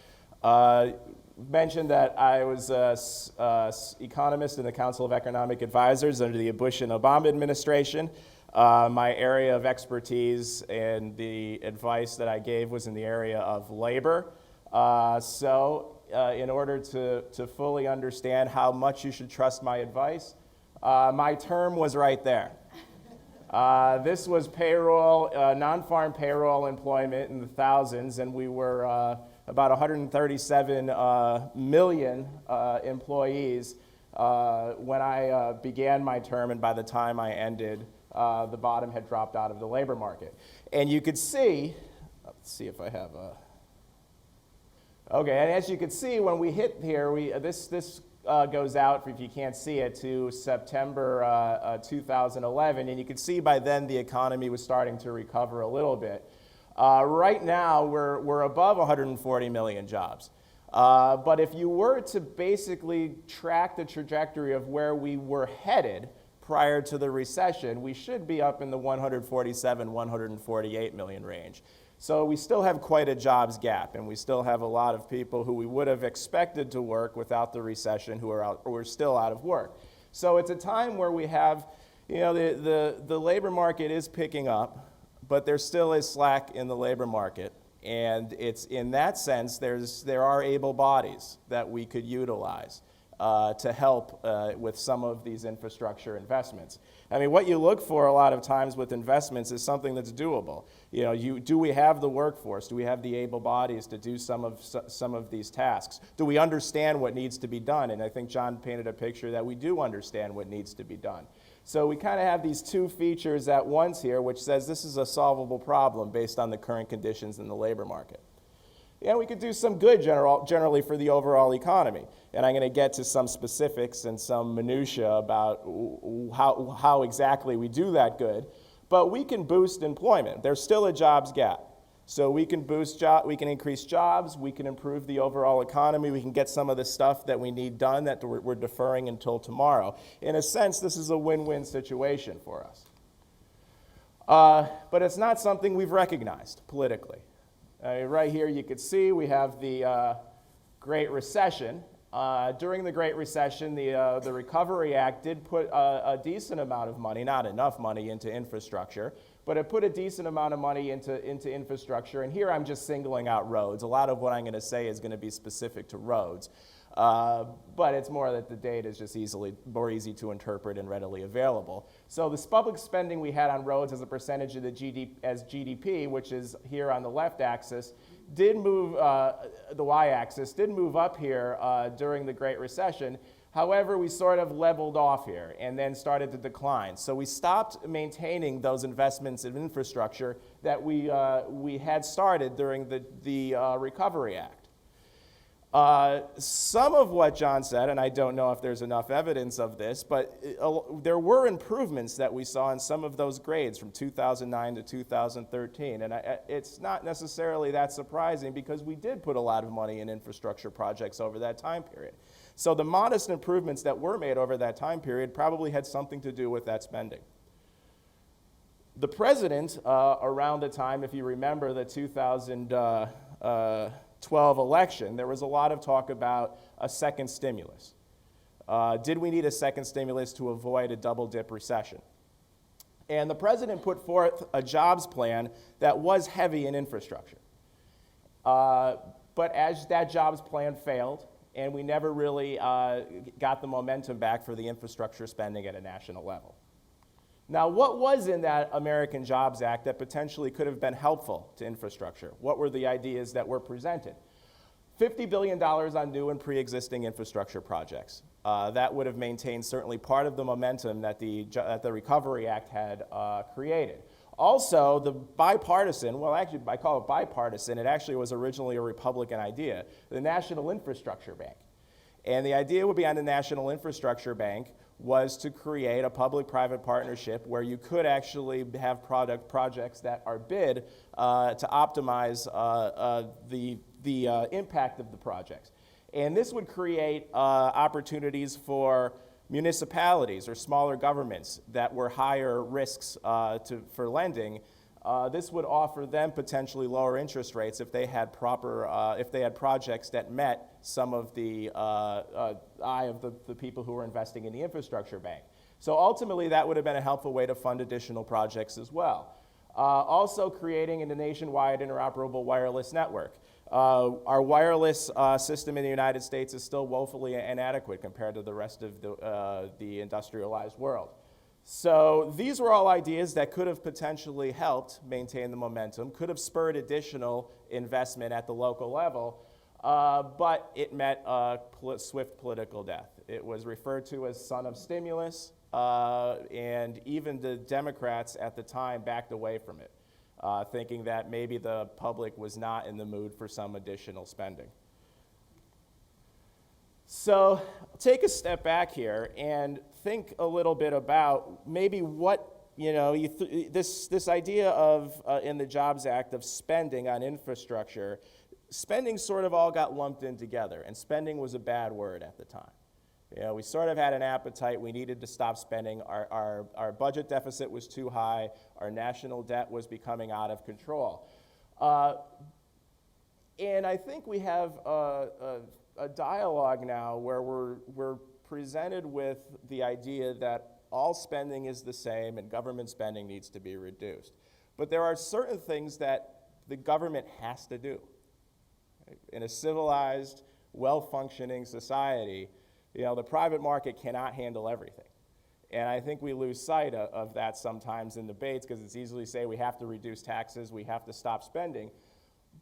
Mentioned that I was an economist in the Council of Economic Advisors under the Bush and Obama administration. My area of expertise and the advice that I gave was in the area of labor. In order to fully understand how much you should trust my advice, my term was right there. This was payroll, non-farm payroll employment in the thousands, and we were about 137 million employees when I began my term, and by the time I ended, the bottom had dropped out of the labor market. And you could see, let's see if I have a, okay, and as you can see, when we hit here, this goes out, if you can't see it, to September 2011, and you can see by then the economy was starting to recover a little bit. Right now, we're above 140 million jobs. But if you were to basically track the trajectory of where we were headed prior to the recession, we should be up in the 147, 148 million range. So we still have quite a jobs gap, and we still have a lot of people who we would have expected to work without the recession who are still out of work. So it's a time where we have, the labor market is picking up, but there still is slack in the labor market. And it's in that sense, there are able bodies that we could utilize to help with some of these infrastructure investments. I mean, what you look for a lot of times with investments is something that's doable. You know, do we have the workforce? Do we have the able bodies to do some of these tasks? Do we understand what needs to be done? And I think John painted a picture that we do understand what needs to be done. So we kind of have these two features at once here, which says this is a solvable problem based on the current conditions in the labor market. Yeah, we could do some good generally for the overall economy. And I'm going to get to some specifics and some minutia about how exactly we do that good. But we can boost employment. There's still a jobs gap. So we can we can increase jobs, we can improve the overall economy, we can get some of the stuff that we need done that we're deferring until tomorrow. In a sense, this is a win-win situation for us. But it's not something we've recognized politically. Right here you can see we have the Great Recession. During the Great Recession, the Recovery Act did put a decent amount of money, not enough money, into infrastructure, but it put a decent amount of money into infrastructure. And here I'm just singling out roads. A lot of what I'm going to say is going to be specific to roads. But it's more that the data is just more easy to interpret and readily available. So this public spending we had on roads as a percentage of the GDP, which is here on the left axis, did move, the y-axis did move up here during the Great Recession. However, we sort of leveled off here and then started to decline. So we stopped maintaining those investments in infrastructure that we had started during the Recovery Act. Some of what John said, and I don't know if there's enough evidence of this, but there were improvements that we saw in some of those grades from 2009 to 2013. And it's not necessarily that surprising because we did put a lot of money in infrastructure projects over that time period. So the modest improvements that were made over that time period probably had something to do with that spending. The president, around the time, if you remember the 2012 election, there was a lot of talk about a second stimulus. Did we need a second stimulus to avoid a double-dip recession? And the president put forth a jobs plan that was heavy in infrastructure. But as that jobs plan failed, and we never really got the momentum back for the infrastructure spending at a national level. Now, what was in that American Jobs Act that potentially could have been helpful to infrastructure? What were the ideas that were presented? $50 billion on new and pre-existing infrastructure projects. That would have maintained certainly part of the momentum that the Recovery Act had created. Also, the bipartisan, well, actually, I call it bipartisan, it actually was originally a Republican idea, the National Infrastructure Bank. And the idea would be on the National Infrastructure Bank was to create a public-private partnership where you could actually have projects that are bid to optimize the impact of the projects. And this would create opportunities for municipalities or smaller governments that were higher risks for lending. This would offer them potentially lower interest rates if they had projects that met some of the eye of the people who were investing in the infrastructure bank. So ultimately, that would have been a helpful way to fund additional projects as well. Also creating a nationwide interoperable wireless network. Our wireless system in the United States is still woefully inadequate compared to the rest of the industrialized world. So these were all ideas that could have potentially helped maintain the momentum, could have spurred additional investment at the local level, but it met swift political death. It was referred to as son of stimulus, and even the Democrats at the time backed away from it, thinking that maybe the public was not in the mood for some additional spending. So take a step back here and think a little bit about maybe what, this idea of, in the Jobs Act, of spending on infrastructure. Spending sort of all got lumped in together, and spending was a bad word at the time. We sort of had an appetite. We needed to stop spending. Our budget deficit was too high. Our national debt was becoming out of control. And I think we have a dialogue now where we're presented with the idea that all spending is the same and government spending needs to be reduced. But there are certain things that the government has to do. In a civilized, well-functioning society, the private market cannot handle everything. And I think we lose sight of that sometimes in debates because it's easy to say we have to reduce taxes, we have to stop spending.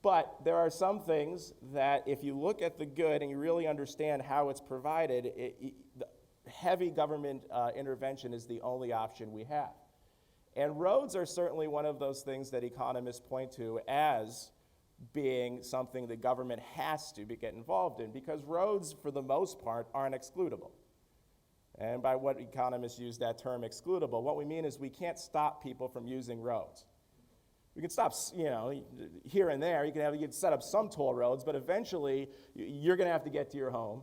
But there are some things that if you look at the good and you really understand how it's provided, the heavy government intervention is the only option we have. And roads are certainly one of those things that economists point to as being something the government has to get involved in, because roads, for the most part, aren't excludable. And by what economists use that term excludable, what we mean is we can't stop people from using roads. We can stop, here and there. You can set up some toll roads, but eventually you're going to have to get to your home.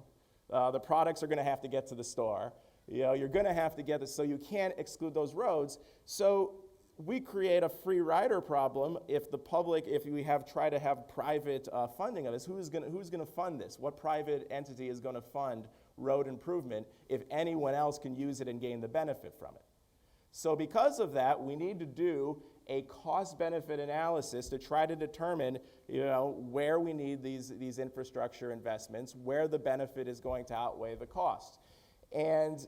The products are going to have to get to the store. You're going to have to get this, so you can't exclude those roads. So we create a free rider problem if we try to have private funding of this. Who's going to fund this? What private entity is going to fund road improvement if anyone else can use it and gain the benefit from it? So because of that, we need to do a cost-benefit analysis to try to determine, where we need these infrastructure investments, where the benefit is going to outweigh the cost. And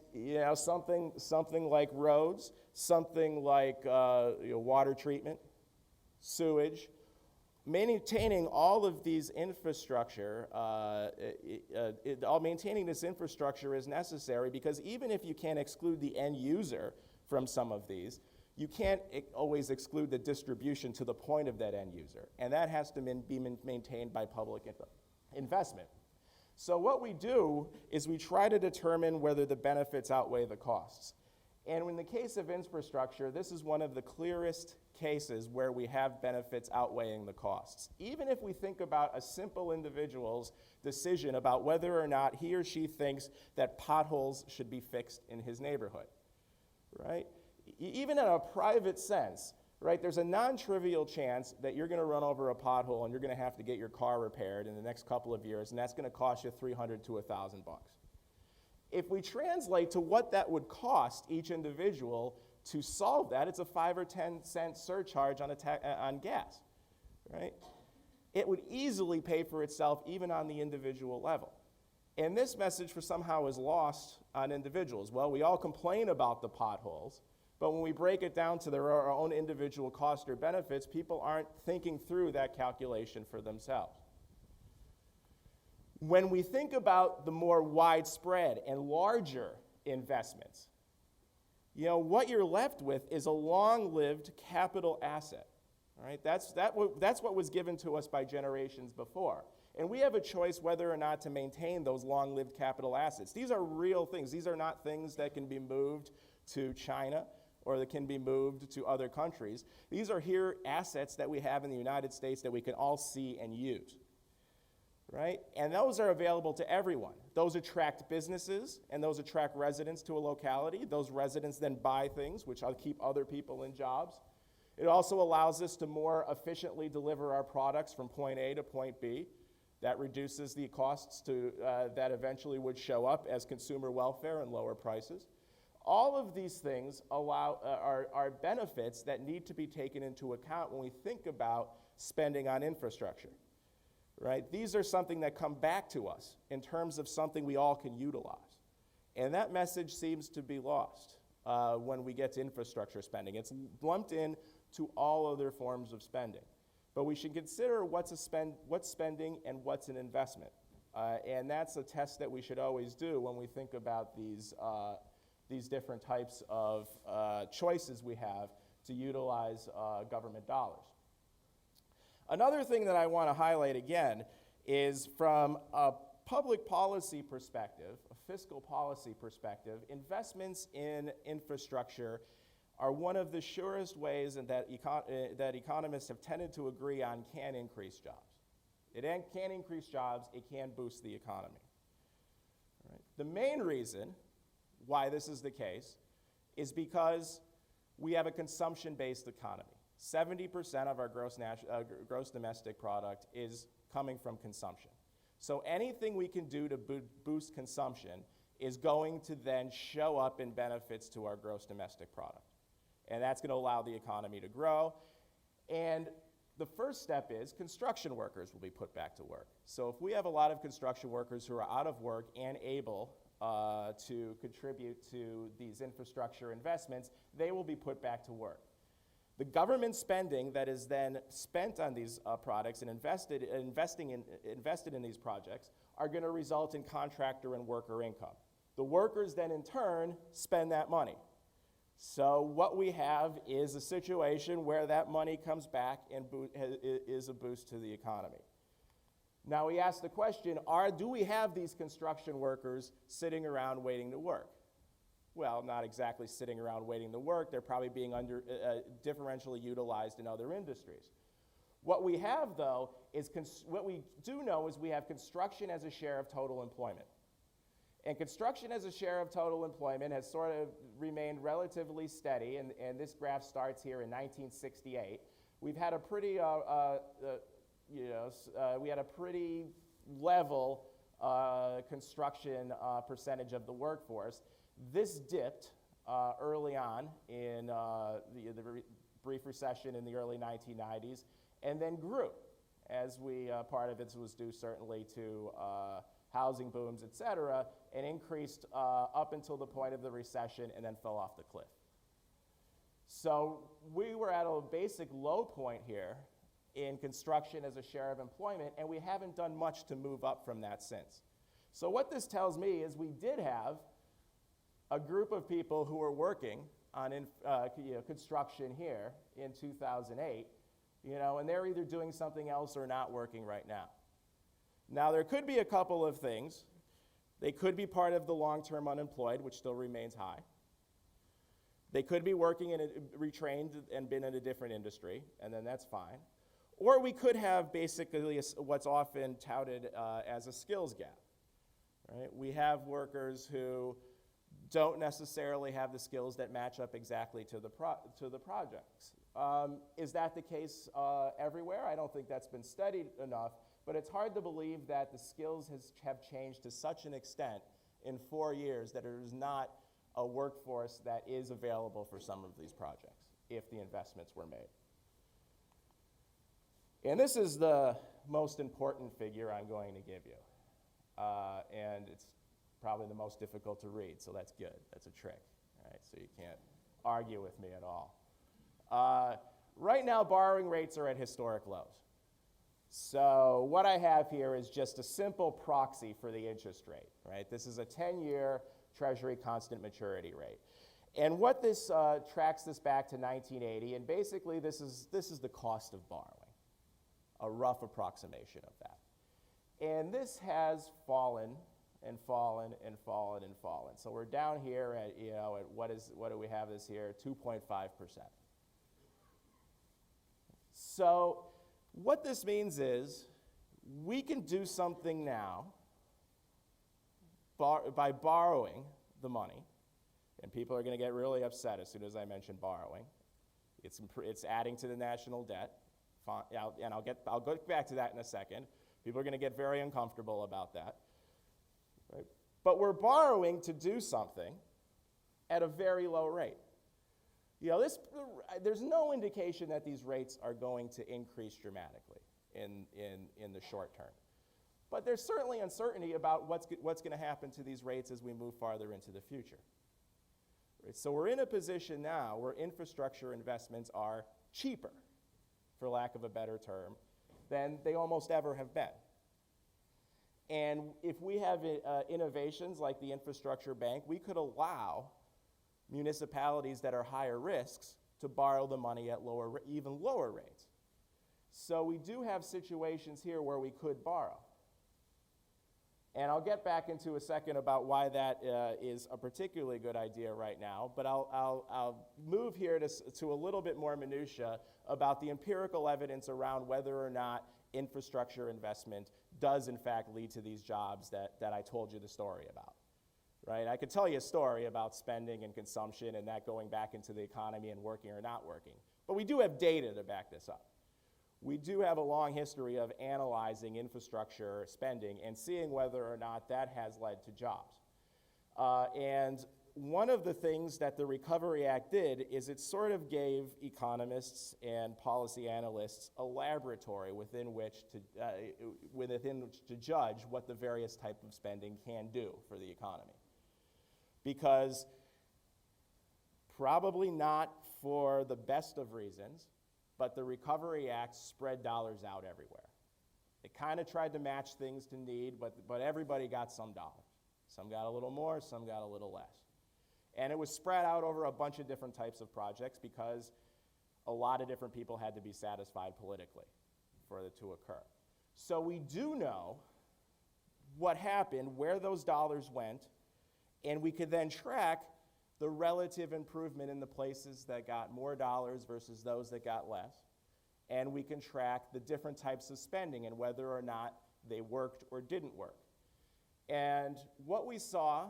something like roads, something like water treatment, sewage, maintaining all of these infrastructure, maintaining this infrastructure is necessary, because even if you can't exclude the end user from some of these, you can't always exclude the distribution to the point of that end user. And that has to be maintained by public investment. So what we do is we try to determine whether the benefits outweigh the costs. And in the case of infrastructure, this is one of the clearest cases where we have benefits outweighing the costs. Even if we think about a simple individual's decision about whether or not he or she thinks that potholes should be fixed in his neighborhood, right? Even in a private sense, right, there's a non-trivial chance that you're going to run over a pothole and you're going to have to get your car repaired in the next couple of years, and that's going to cost you $300 to $1,000. If we translate to what that would cost each individual to solve that, it's a 5 or 10 cent surcharge on gas, right? It would easily pay for itself even on the individual level. And this message for somehow is lost on individuals. Well, we all complain about the potholes, but when we break it down to our own individual cost or benefits, people aren't thinking through that calculation for themselves. When we think about the more widespread and larger investments, what you're left with is a long-lived capital asset. All right? That's what was given to us by generations before. And we have a choice whether or not to maintain those long-lived capital assets. These are real things. These are not things that can be moved to China or that can be moved to other countries. These are assets that we have in the United States that we can all see and use, right? And those are available to everyone. Those attract businesses, and those attract residents to a locality. Those residents then buy things, which will keep other people in jobs. It also allows us to more efficiently deliver our products from point A to point B. That reduces the costs that eventually would show up as consumer welfare and lower prices. All of these things are benefits that need to be taken into account when we think about spending on infrastructure, right? These are something that come back to us in terms of something we all can utilize. And that message seems to be lost when we get to infrastructure spending. It's lumped in to all other forms of spending. But we should consider what's spending and what's an investment. And that's a test that we should always do when we think about these different types of choices we have to utilize government dollars. Another thing that I want to highlight again is from a public policy perspective, a fiscal policy perspective, investments in infrastructure are one of the surest ways that economists have tended to agree on can increase jobs. It can increase jobs, it can boost the economy. All right. The main reason why this is the case is because we have a consumption-based economy. 70% of our gross domestic product is coming from consumption. So anything we can do to boost consumption is going to then show up in benefits to our gross domestic product. And that's going to allow the economy to grow. And the first step is construction workers will be put back to work. So if we have a lot of construction workers who are out of work and able to contribute to these infrastructure investments, they will be put back to work. The government spending that is then spent on these products and invested in these projects are going to result in contractor and worker income. The workers then in turn spend that money. So what we have is a situation where that money comes back and is a boost to the economy. Now we ask the question, do we have these construction workers sitting around waiting to work? Well, not exactly sitting around waiting to work. They're probably being differentially utilized in other industries. What we have, though, is what we do know is we have construction as a share of total employment. And construction as a share of total employment has sort of remained relatively steady, and this graph starts here in 1968. We've had a pretty, we had a pretty level construction percentage of the workforce. This dipped early on in the brief recession in the early 1990s, and then grew as part of it was due certainly to housing booms, et cetera, and increased up until the point of the recession and then fell off the cliff. So we were at a basic low point here in construction as a share of employment, and we haven't done much to move up from that since. So what this tells me is we did have a group of people who were working on construction here in 2008, and they're either doing something else or not working right now. Now, there could be a couple of things. They could be part of the long-term unemployed, which still remains high. They could be working retrained and been in a different industry, and then that's fine. Or we could have basically what's often touted as a skills gap. Right? We have workers who don't necessarily have the skills that match up exactly to the projects. Is that the case everywhere? I don't think that's been studied enough, but it's hard to believe that the skills have changed to such an extent in 4 years that there is not a workforce that is available for some of these projects if the investments were made. And this is the most important figure I'm going to give you. And it's probably the most difficult to read, so that's good. That's a trick, all right? So you can't argue with me at all. Right now, borrowing rates are at historic lows. So what I have here is just a simple proxy for the interest rate, right? This is a 10-year Treasury constant maturity rate. And what this tracks this back to 1980, and basically this is the cost of borrowing, a rough approximation of that. And this has fallen and fallen and fallen and fallen. So we're down here at, at what do we have this here? 2.5%. So what this means is we can do something now by borrowing the money, and people are going to get really upset as soon as I mention borrowing. It's adding to the national debt, and I'll go back to that in a second. People are going to get very uncomfortable about that. Right? But we're borrowing to do something at a very low rate. There's no indication that these rates are going to increase dramatically in the short term. But there's certainly uncertainty about what's going to happen to these rates as we move farther into the future. Right? So we're in a position now where infrastructure investments are cheaper, for lack of a better term, than they almost ever have been. And if we have innovations like the infrastructure bank, we could allow municipalities that are higher risks to borrow the money at even lower rates. So we do have situations here where we could borrow. And I'll get back into a second about why that is a particularly good idea right now, but I'll move here to a little bit more minutia about the empirical evidence around whether or not infrastructure investment does in fact lead to these jobs that I told you the story about. Right? I could tell you a story about spending and consumption and that going back into the economy and working or not working. But we do have data to back this up. We do have a long history of analyzing infrastructure spending and seeing whether or not that has led to jobs. And one of the things that the Recovery Act did is it sort of gave economists and policy analysts a laboratory within which to judge what the various type of spending can do for the economy. Because probably not for the best of reasons, but the Recovery Act spread dollars out everywhere. It kind of tried to match things to need, but everybody got some dollars. Some got a little more, some got a little less. And it was spread out over a bunch of different types of projects because a lot of different people had to be satisfied politically for it to occur. So we do know what happened, where those dollars went, and we could then track the relative improvement in the places that got more dollars versus those that got less. And we can track the different types of spending and whether or not they worked or didn't work. And what we saw,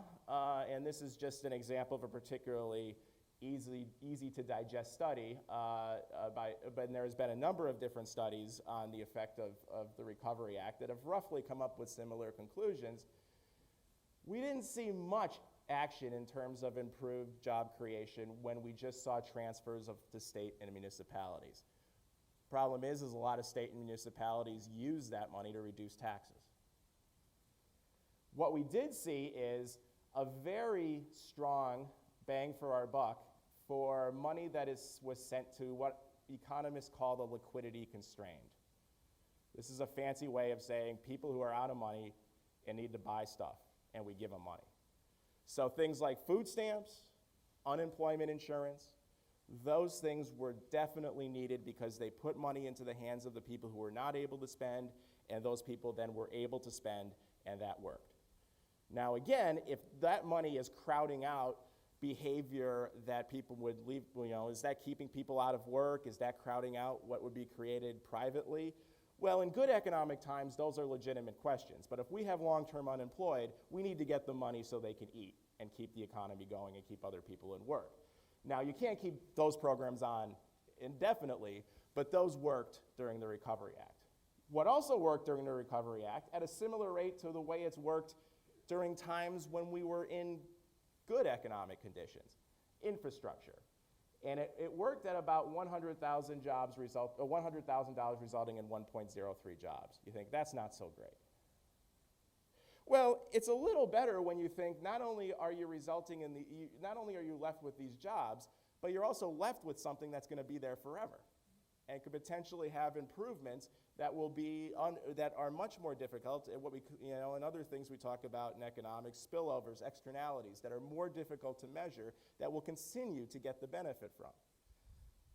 and this is just an example of a particularly easy to digest study, but there has been a number of different studies on the effect of the Recovery Act that have roughly come up with similar conclusions. We didn't see much action in terms of improved job creation when we just saw transfers to state and municipalities. Problem is a lot of state and municipalities use that money to reduce taxes. What we did see is a very strong bang for our buck for money that was sent to what economists call the liquidity constrained. This is a fancy way of saying people who are out of money and need to buy stuff, and we give them money. So things like food stamps, unemployment insurance, those things were definitely needed because they put money into the hands of the people who were not able to spend, and those people then were able to spend, and that worked. Now again, if that money is crowding out behavior that people would leave, is that keeping people out of work? Is that crowding out what would be created privately? Well, in good economic times, those are legitimate questions. But if we have long-term unemployed, we need to get the money so they can eat and keep the economy going and keep other people in work. Now, you can't keep those programs on indefinitely, but those worked during the Recovery Act. What also worked during the Recovery Act, at a similar rate to the way it's worked during times when we were in good economic conditions, infrastructure. And it worked at about 100,000 jobs $100,000 resulting in 1.03 jobs. You think, that's not so great. Well, it's a little better when you think not only are you left with these jobs, but you're also left with something that's going to be there forever and could potentially have improvements that will be that are much more difficult. And and other things we talk about in economics, spillovers, externalities that are more difficult to measure that we'll continue to get the benefit from.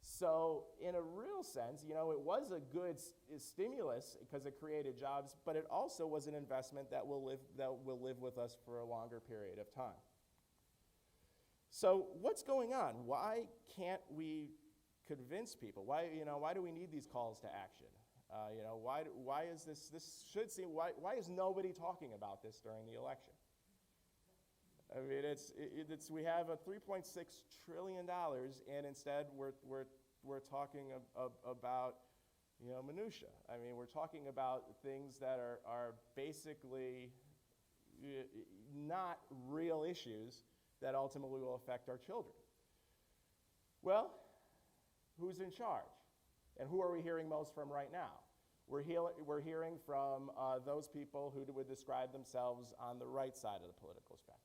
So in a real sense, it was a good stimulus because it created jobs, but it also was an investment that will live with us for a longer period of time. So what's going on? Why can't we convince people? Why do we need these calls to action? Why is why is nobody talking about this during the election? I mean, we have a $3.6 trillion, and instead we're talking about minutia. I mean, we're talking about things that are basically not real issues that ultimately will affect our children. Well, who's in charge? And who are we hearing most from right now? We're hearing from those people who would describe themselves on the right side of the political spectrum.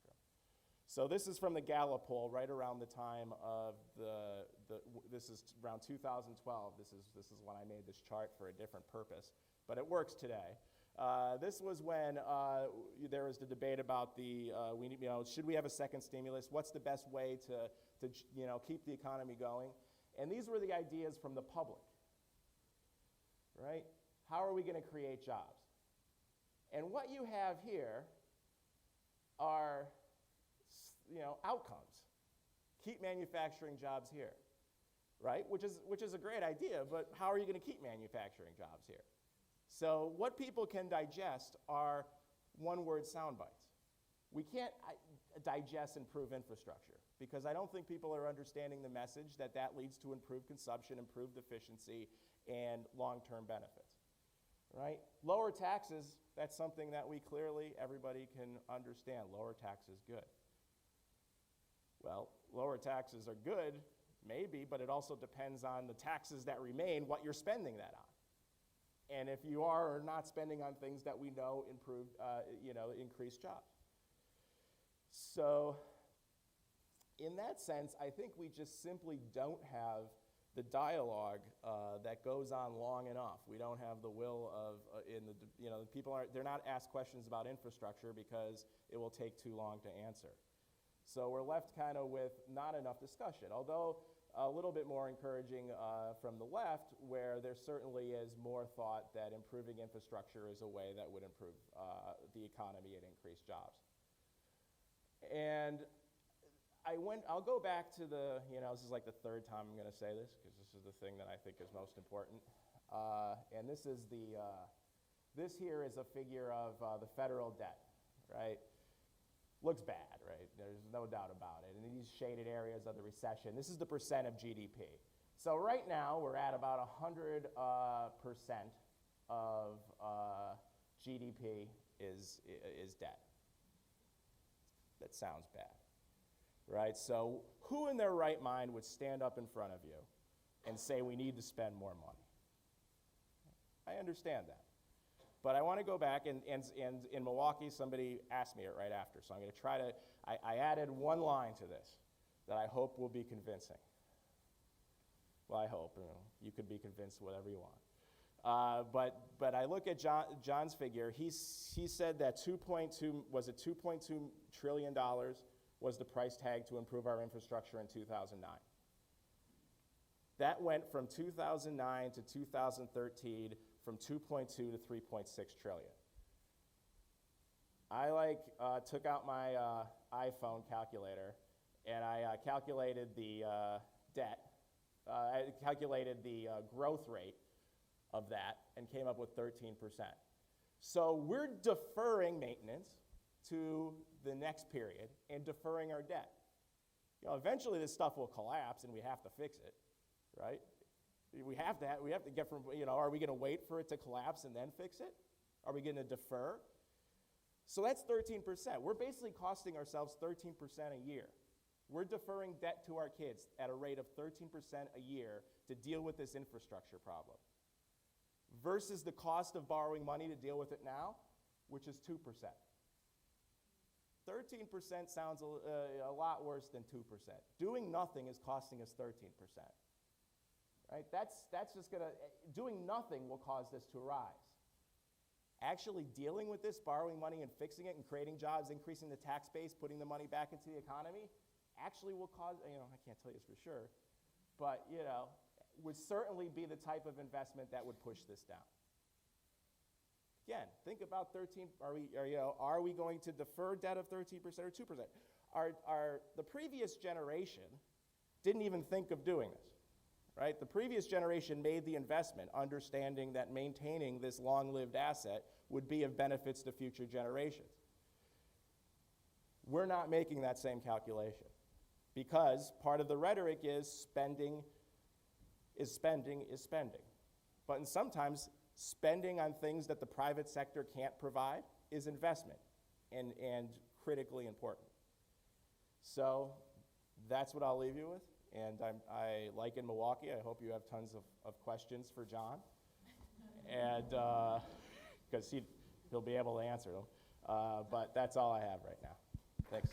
So this is from the Gallup poll right around the time of this is around 2012. This is when I made this chart for a different purpose, but it works today. This was when there was the debate about should we have a second stimulus? What's the best way to keep the economy going? And these were the ideas from the public, right? How are we going to create jobs? And what you have here are, outcomes. Keep manufacturing jobs here, right? Which is a great idea, but how are you going to keep manufacturing jobs here? So what people can digest are one-word sound bites. We can't digest improved infrastructure because I don't think people are understanding the message that leads to improved consumption, improved efficiency, and long-term benefits, right? Lower taxes, that's something that everybody can understand. Lower taxes, good. Well, lower taxes are good, maybe, but it also depends on the taxes that remain, what you're spending that on. And if you are or not spending on things that we know improve, increase jobs. So in that sense, I think we just simply don't have the dialogue that goes on long enough. We don't have the will of, people they're not asked questions about infrastructure because it will take too long to answer. So we're left kind of with not enough discussion, although a little bit more encouraging from the left, where there certainly is more thought that improving infrastructure is a way that would improve the economy and increase jobs. And I'll go back to this is like the third time I'm going to say this, because this is the thing that I think is most important. And this is this here is a figure of the federal debt, right? Looks bad, right? There's no doubt about it. And in these shaded areas of the recession, this is the percent of GDP. So right now, we're at about 100% of GDP is debt. That sounds bad, right? So who in their right mind would stand up in front of you and say we need to spend more money? I understand that. But I want to go back, and in Milwaukee, somebody asked me it right after, so I'm going to try to, I added one line to this that I hope will be convincing. Well, I hope. You could be convinced whatever you want. But I look at John's figure. He said that $2.2 trillion was the price tag to improve our infrastructure in 2009. That went from 2009 to 2013 from 2.2 to 3.6 trillion. I took out my iPhone calculator and I calculated the debt. I calculated the growth rate of that and came up with 13%. So we're deferring maintenance to the next period and deferring our debt. Eventually this stuff will collapse and we have to fix it, right? We have to get from, are we going to wait for it to collapse and then fix it? Are we going to defer? So that's 13%. We're basically costing ourselves 13% a year. We're deferring debt to our kids at a rate of 13% a year to deal with this infrastructure problem, versus the cost of borrowing money to deal with it now, which is 2%. 13% sounds a lot worse than 2%. Doing nothing is costing us 13%. Right? That's just doing nothing will cause this to rise. Actually dealing with this, borrowing money and fixing it and creating jobs, increasing the tax base, putting the money back into the economy, actually will cause, I can't tell you this for sure, but, would certainly be the type of investment that would push this down. Again, think about 13, are we going to defer debt of 13% or 2%? The previous generation didn't even think of doing this. Right? The previous generation made the investment, understanding that maintaining this long-lived asset would be of benefits to future generations. We're not making that same calculation because part of the rhetoric is spending is spending is spending. But sometimes spending on things that the private sector can't provide is investment and critically important. So that's what I'll leave you with. And I like in Milwaukee, I hope you have tons of questions for John. And because he'll be able to answer them. But that's all I have right now. Thanks.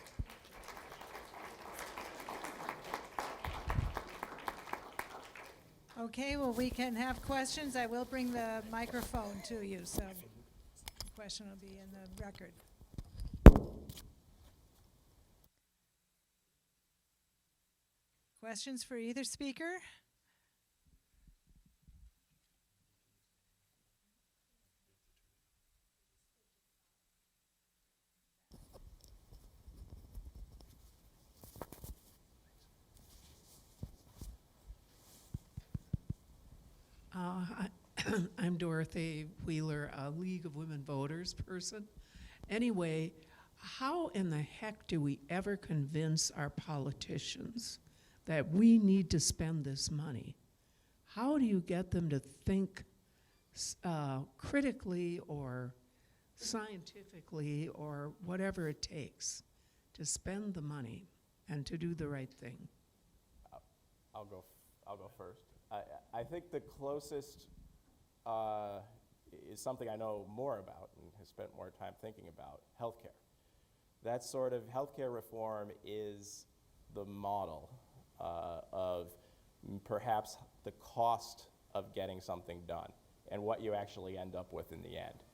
Okay, well, we can have questions. I will bring the microphone to you, so the question will be in the record. Questions for either speaker? I'm Dorothy Wheeler, a League of Women Voters person. Anyway, how in the heck do we ever convince our politicians that we need to spend this money? How do you get them to think critically or scientifically or whatever it takes to spend the money? and to do the right thing? I'll go first. I think the closest is something I know more about and have spent more time thinking about, healthcare. That sort of healthcare reform is the model of perhaps the cost of getting something done and what you actually end up with in the end.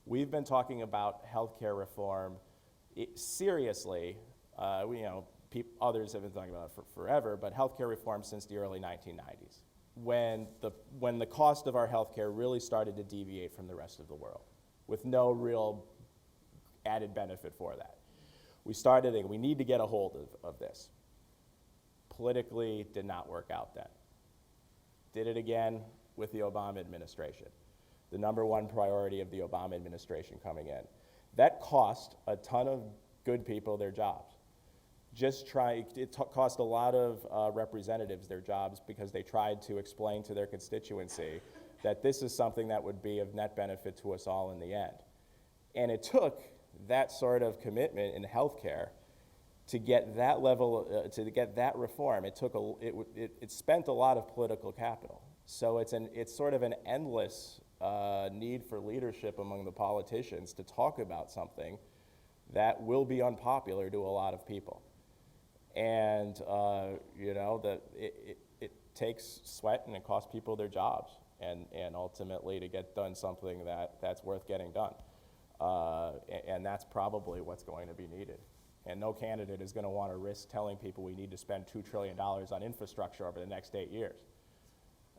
We've been talking about healthcare reform seriously. Others have been talking about it for forever, but healthcare reform since the early 1990s, when the cost of our healthcare really started to deviate from the rest of the world, with no real added benefit for that. We started thinking, we need to get a hold of this. Politically, did not work out then. Did it again with the Obama administration. The number one priority of the Obama administration coming in. That cost a ton of good people their jobs. It cost a lot of representatives their jobs because they tried to explain to their constituency that this is something that would be of net benefit to us all in the end. And it took that sort of commitment in healthcare to get that level, to get that reform. It spent a lot of political capital. So it's sort of an endless need for leadership among the politicians to talk about something that will be unpopular to a lot of people. And it takes sweat and it costs people their jobs, and ultimately to get done something that's worth getting done. And that's probably what's going to be needed. And no candidate is going to want to risk telling people we need to spend $2 trillion on infrastructure over the next 8 years.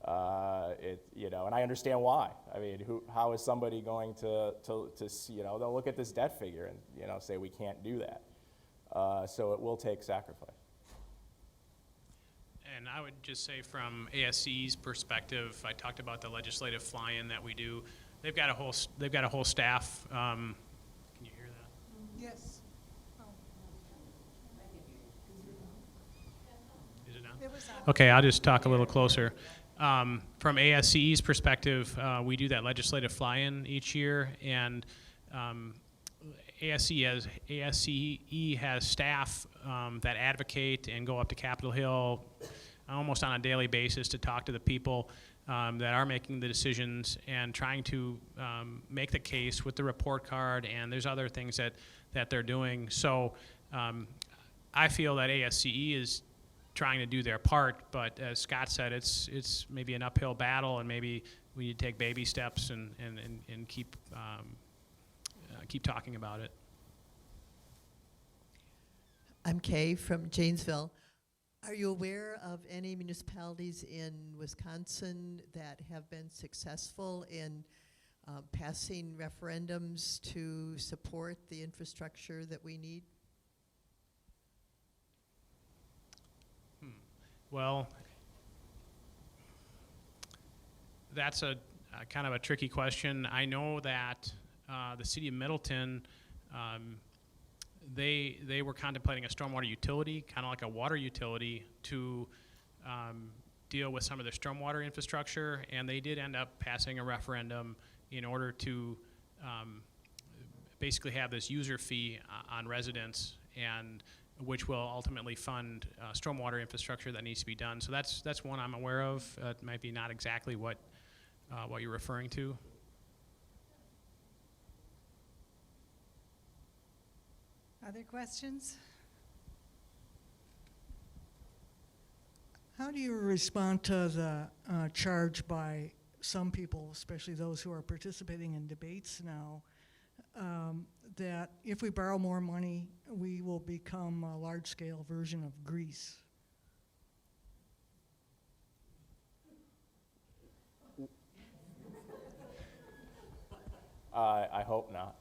And I understand why. I mean, how is somebody going to they'll look at this debt figure and, say we can't do that. So it will take sacrifice. And I would just say from ASCE's perspective, I talked about the legislative fly-in that we do. They've got a whole staff. Can you hear that? Yes. Is it on? It was on. Okay, I'll just talk a little closer. From ASCE's perspective, we do that legislative fly-in each year, and ASCE has staff that advocate and go up to Capitol Hill almost on a daily basis to talk to the people that are making the decisions and trying to make the case with the report card, and there's other things that they're doing. So I feel that ASCE is trying to do their part, but as Scott said, it's maybe an uphill battle, and maybe we need to take baby steps and keep talking about it. I'm Kay from Janesville. Are you aware of any municipalities in Wisconsin that have been successful in passing referendums to support the infrastructure that we need? Well, that's a kind of a tricky question. I know that the city of Middleton, they were contemplating a stormwater utility, kind of like a water utility, to deal with some of their stormwater infrastructure, and they did end up passing a referendum in order to basically have this user fee on residents, and which will ultimately fund stormwater infrastructure that needs to be done. So that's one I'm aware of. It might be not exactly what you're referring to. Other questions? How do you respond to the charge by some people, especially those who are participating in debates now, that if we borrow more money, we will become a large-scale version of Greece? I hope not.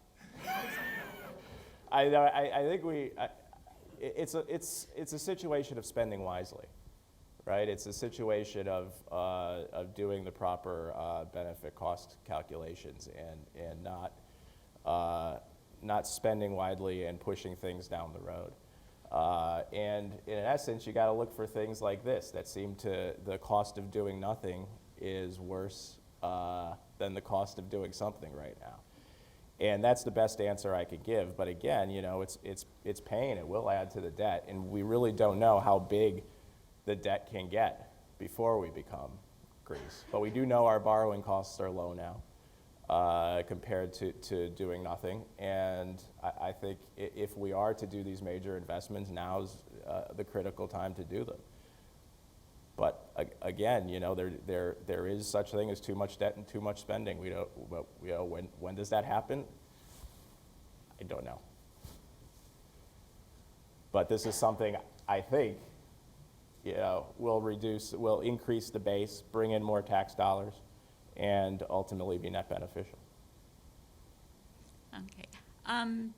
I think it's a situation of spending wisely, right? It's a situation of doing the proper benefit cost calculations and not spending widely and pushing things down the road. And in essence, you got to look for things like this that seem the cost of doing nothing is worse than the cost of doing something right now. And that's the best answer I could give. But again, you know, it's pain. It will add to the debt. And we really don't know how big the debt can get before we become Greece. But we do know our borrowing costs are low now compared to doing nothing. And I think if we are to do these major investments, now's the critical time to do them. But again, you know, there is such a thing as too much debt and too much spending. We don't, you know, when does that happen? I don't know. But this is something I think, you know, will increase the base, bring in more tax dollars, and ultimately be net beneficial. Okay. I'm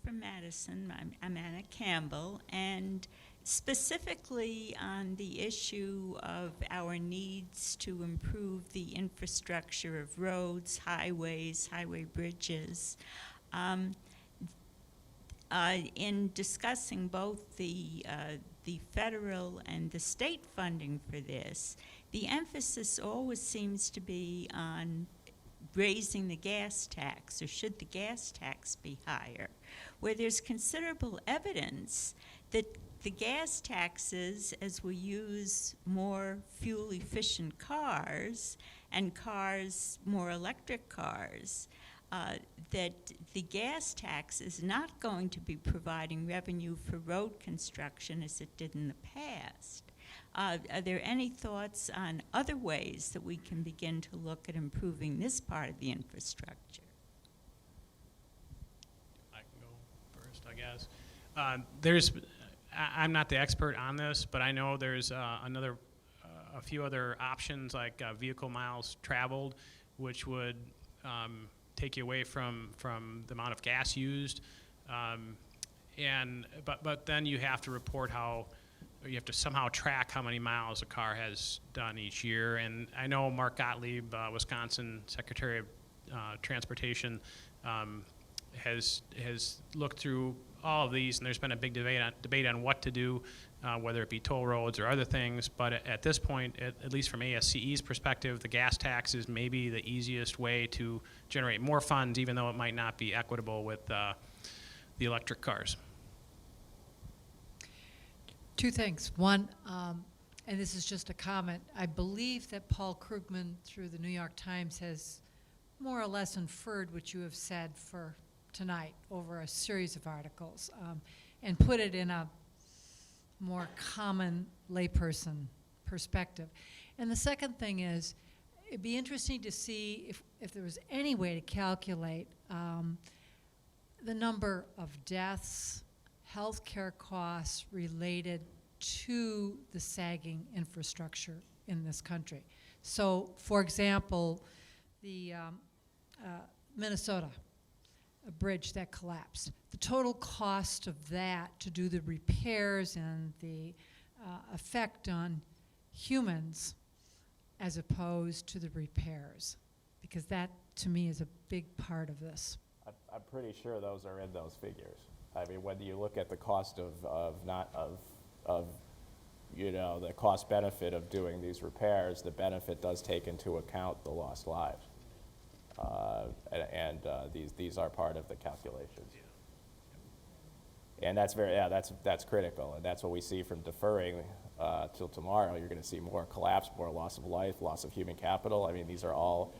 from Madison. I'm Anna Campbell, and specifically on the issue of our needs to improve the infrastructure of roads, highways, highway bridges. In discussing both the federal and the state funding for this, the emphasis always seems to be on raising the gas tax, or should the gas tax be higher, where there's considerable evidence that the gas taxes, as we use more fuel-efficient cars and more electric cars, that the gas tax is not going to be providing revenue for road construction as it did in the past. Are there any thoughts on other ways that we can begin to look at improving this part of the infrastructure? I can go first, I guess. I'm not the expert on this, but I know there's a few other options like vehicle miles traveled, which would take you away from the amount of gas used, but then you have to report you have to somehow track how many miles a car has done each year. And I know Mark Gottlieb, Wisconsin Secretary of Transportation, has looked through all of these, and there's been a big debate on what to do, whether it be toll roads or other things. But at this point, at least from ASCE's perspective, the gas tax is maybe the easiest way to generate more funds, even though it might not be equitable with the electric cars. Two things. One, and this is just a comment, I believe that Paul Krugman, through the New York Times, has more or less inferred what you have said for tonight over a series of articles, and put it in a more common layperson perspective. And the second thing is, it'd be interesting to see if there was any way to calculate the number of deaths, healthcare costs related to the sagging infrastructure in this country. So, for example, the Minnesota, a bridge that collapsed. The total cost of that to do the repairs and the effect on humans as opposed to the repairs, because that, to me, is a big part of this. I'm pretty sure those are in those figures. I mean, when you look at the cost of you know, the cost benefit of doing these repairs, the benefit does take into account the lost lives. These are part of the calculations. And that's that's critical, and that's what we see from deferring till tomorrow. You're going to see more collapse, more loss of life, loss of human capital. I mean, these are all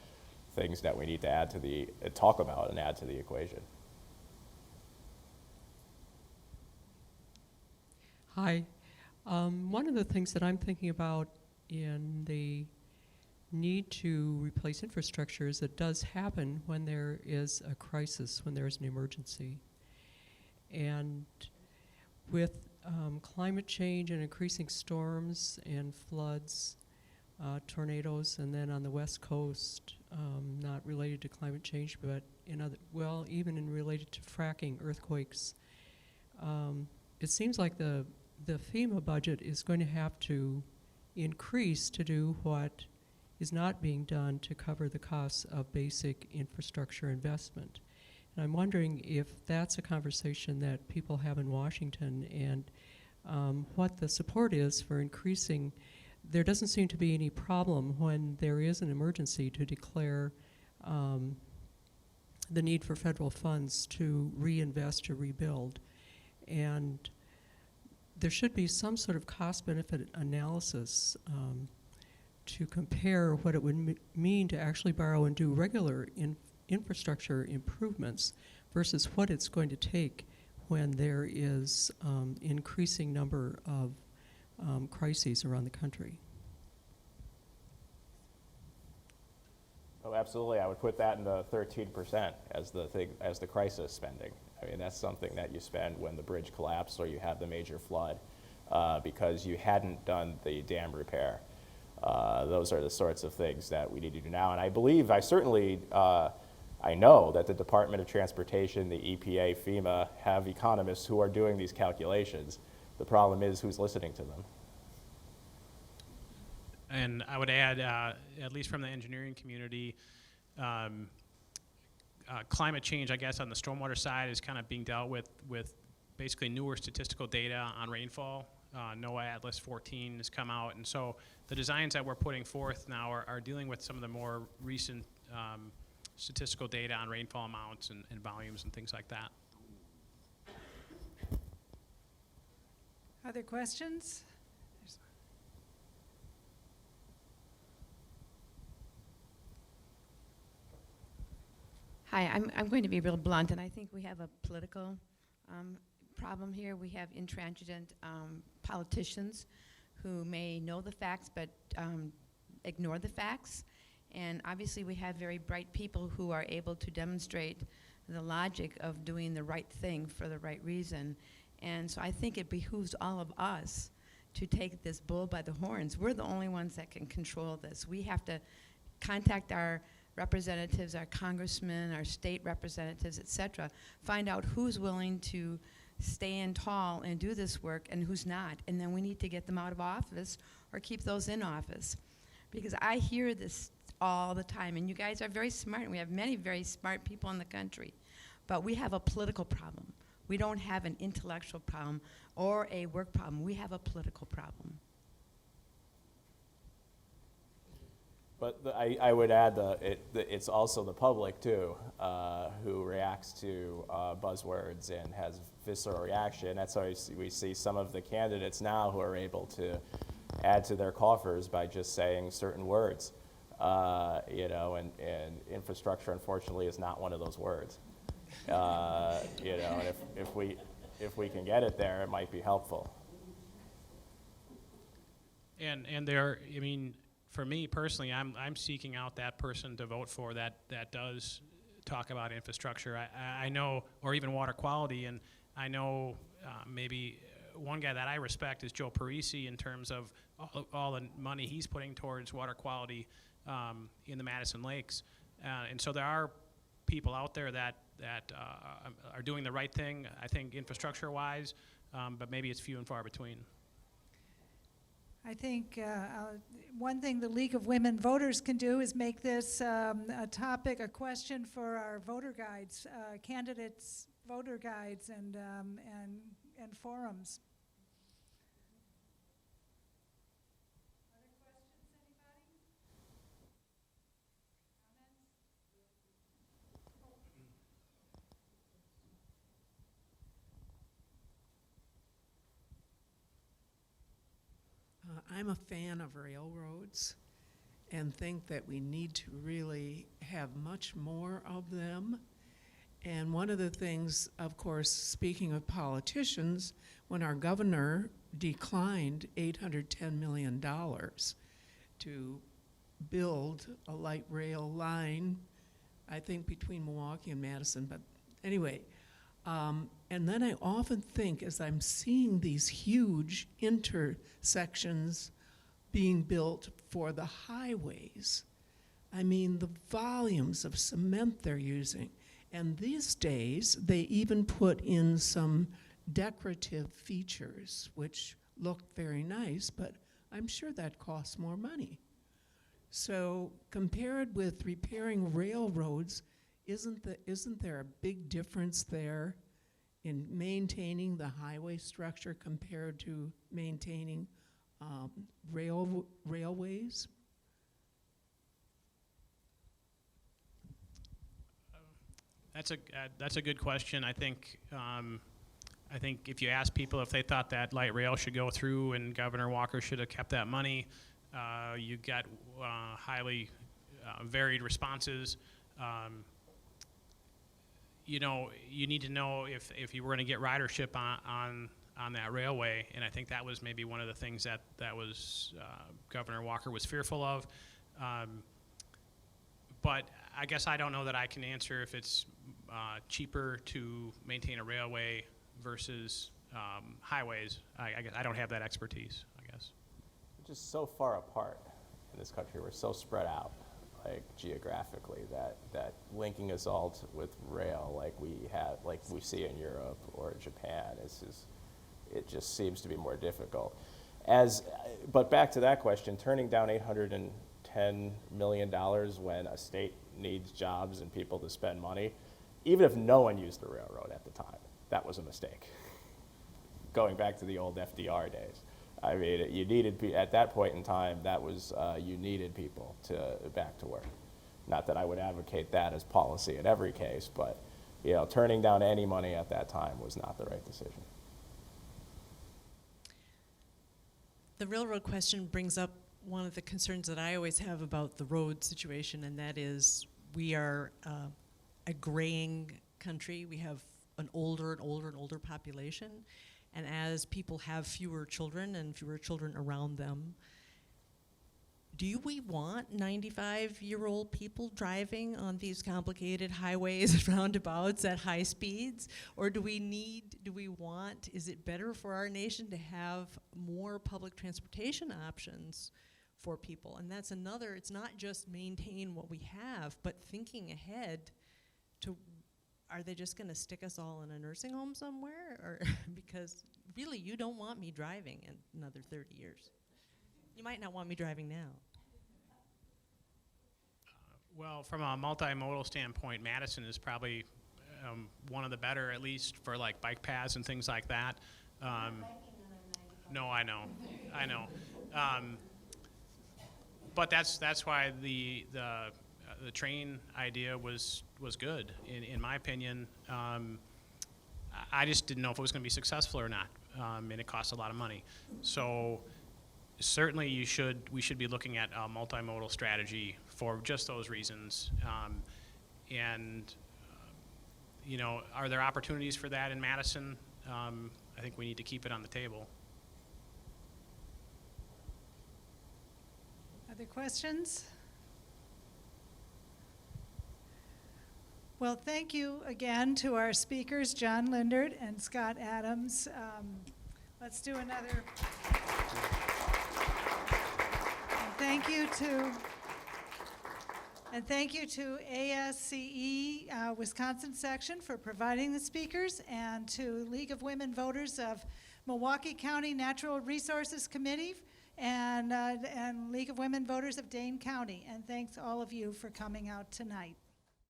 things that we need to add to talk about and add to the equation. Hi. One of the things that I'm thinking about in the need to replace infrastructure is it does happen when there is a crisis, when there is an emergency. And with climate change and increasing storms and floods, tornadoes, and then on the West Coast, not related to climate change, but even in related to fracking, earthquakes, it seems like the FEMA budget is going to have to increase to do what is not being done to cover the costs of basic infrastructure investment. And I'm wondering if that's a conversation that people have in Washington, and what the support is for increasing. There doesn't seem to be any problem when there is an emergency to declare the need for federal funds to reinvest or rebuild. And there should be some sort of cost-benefit analysis to compare what it would mean to actually borrow and do regular infrastructure improvements versus what it's going to take when there is increasing number of crises around the country. Oh, absolutely. I would put that in the 13% as the thing, as the crisis spending. I mean, that's something that you spend when the bridge collapsed or you have the major flood because you hadn't done the dam repair. Those are the sorts of things that we need to do now. And I believe, I know that the Department of Transportation, the EPA, FEMA have economists who are doing these calculations. The problem is who's listening to them. And I would add, at least from the engineering community, climate change, I guess, on the stormwater side is kind of being dealt with basically newer statistical data on rainfall. NOAA Atlas 14 has come out, and so the designs that we're putting forth now are dealing with some of the more recent statistical data on rainfall amounts and volumes and things like that. Other questions? Hi, I'm going to be real blunt, and I think we have a political problem here. We have intransigent politicians who may know the facts but ignore the facts. And obviously we have very bright people who are able to demonstrate the logic of doing the right thing for the right reason. And so I think it behooves all of us to take this bull by the horns. We're the only ones that can control this. We have to contact our representatives, our congressmen, our state representatives, et cetera, find out who's willing to stand tall and do this work and who's not. And then we need to get them out of office or keep those in office. Because I hear this all the time, and you guys are very smart, and we have many very smart people in the country. But we have a political problem. We don't have an intellectual problem or a work problem. We have a political problem. But I would add it's also the public too who reacts to buzzwords and has visceral reaction. That's why we see some of the candidates now who are able to add to their coffers by just saying certain words. You know, and infrastructure, unfortunately, is not one of those words. You know, and if we can get it there, it might be helpful. And there, I mean, for me personally, I'm seeking out that person to vote for that does talk about infrastructure. I know, or even water quality, and I know maybe one guy that I respect is Joe Parisi in terms of all the money he's putting towards water quality in the Madison lakes. And so there are people out there that are doing the right thing, I think, infrastructure-wise, but maybe it's few and far between. I think one thing the League of Women Voters can do is make this a topic, a question for our voter guides, candidates' voter guides, and forums. Other questions, anybody? I'm a fan of railroads and think that we need to really have much more of them. And one of the things, of course, speaking of politicians, when our governor declined $810 million to build a light rail line, I think between Milwaukee and Madison, but anyway, and then I often think, as I'm seeing these huge intersections being built for the highways, I mean, the volumes of cement they're using. And these days, they even put in some decorative features, which look very nice, but I'm sure that costs more money. So compared with repairing railroads, isn't there a big difference there in maintaining the highway structure compared to maintaining railways? That's a good question. I think if you ask people if they thought that light rail should go through and Governor Walker should have kept that money, you got highly varied responses. You know, you need to know if you were going to get ridership on that railway, and I think that was maybe one of the things that was Governor Walker was fearful of. But I guess I don't know that I can answer if it's cheaper to maintain a railway versus highways. I guess I don't have that expertise, I guess. We're just so far apart in this country. We're so spread out, like geographically, that linking us all with rail like we see in Europe or Japan it just seems to be more difficult. But back to that question, turning down $810 million when a state needs jobs and people to spend money, even if no one used the railroad at the time, that was a mistake. Going back to the old FDR days. I mean, you needed, at that point in time, that was, you needed people back to work. Not that I would advocate that as policy in every case, but turning down any money at that time was not the right decision. The railroad question brings up one of the concerns that I always have about the road situation, and that is we are a graying country. We have an older and older and older population, and as people have fewer children and fewer children around them, do we want 95-year-old people driving on these complicated highways and roundabouts at high speeds? Or is it better for our nation to have more public transportation options for people? And that's another, it's not just maintain what we have, but thinking ahead to, are they just gonna stick us all in a nursing home somewhere? Or because really, you don't want me driving in another 30 years. You might not want me driving now. Well, from a multimodal standpoint, Madison is probably one of the better, at least for like bike paths and things like that. No, I know. But that's why the train idea was good, in my opinion. I just didn't know if it was going to be successful or not, and it costs a lot of money. So certainly we should be looking at a multimodal strategy for just those reasons. Are there opportunities for that in Madison? I think we need to keep it on the table. Other questions? Well, thank you again to our speakers, John Lindert and Scott Adams. Let's do another. And thank you to ASCE Wisconsin section for providing the speakers, and to League of Women Voters of Milwaukee County Natural Resources Committee and League of Women Voters of Dane County. And thanks all of you for coming out tonight.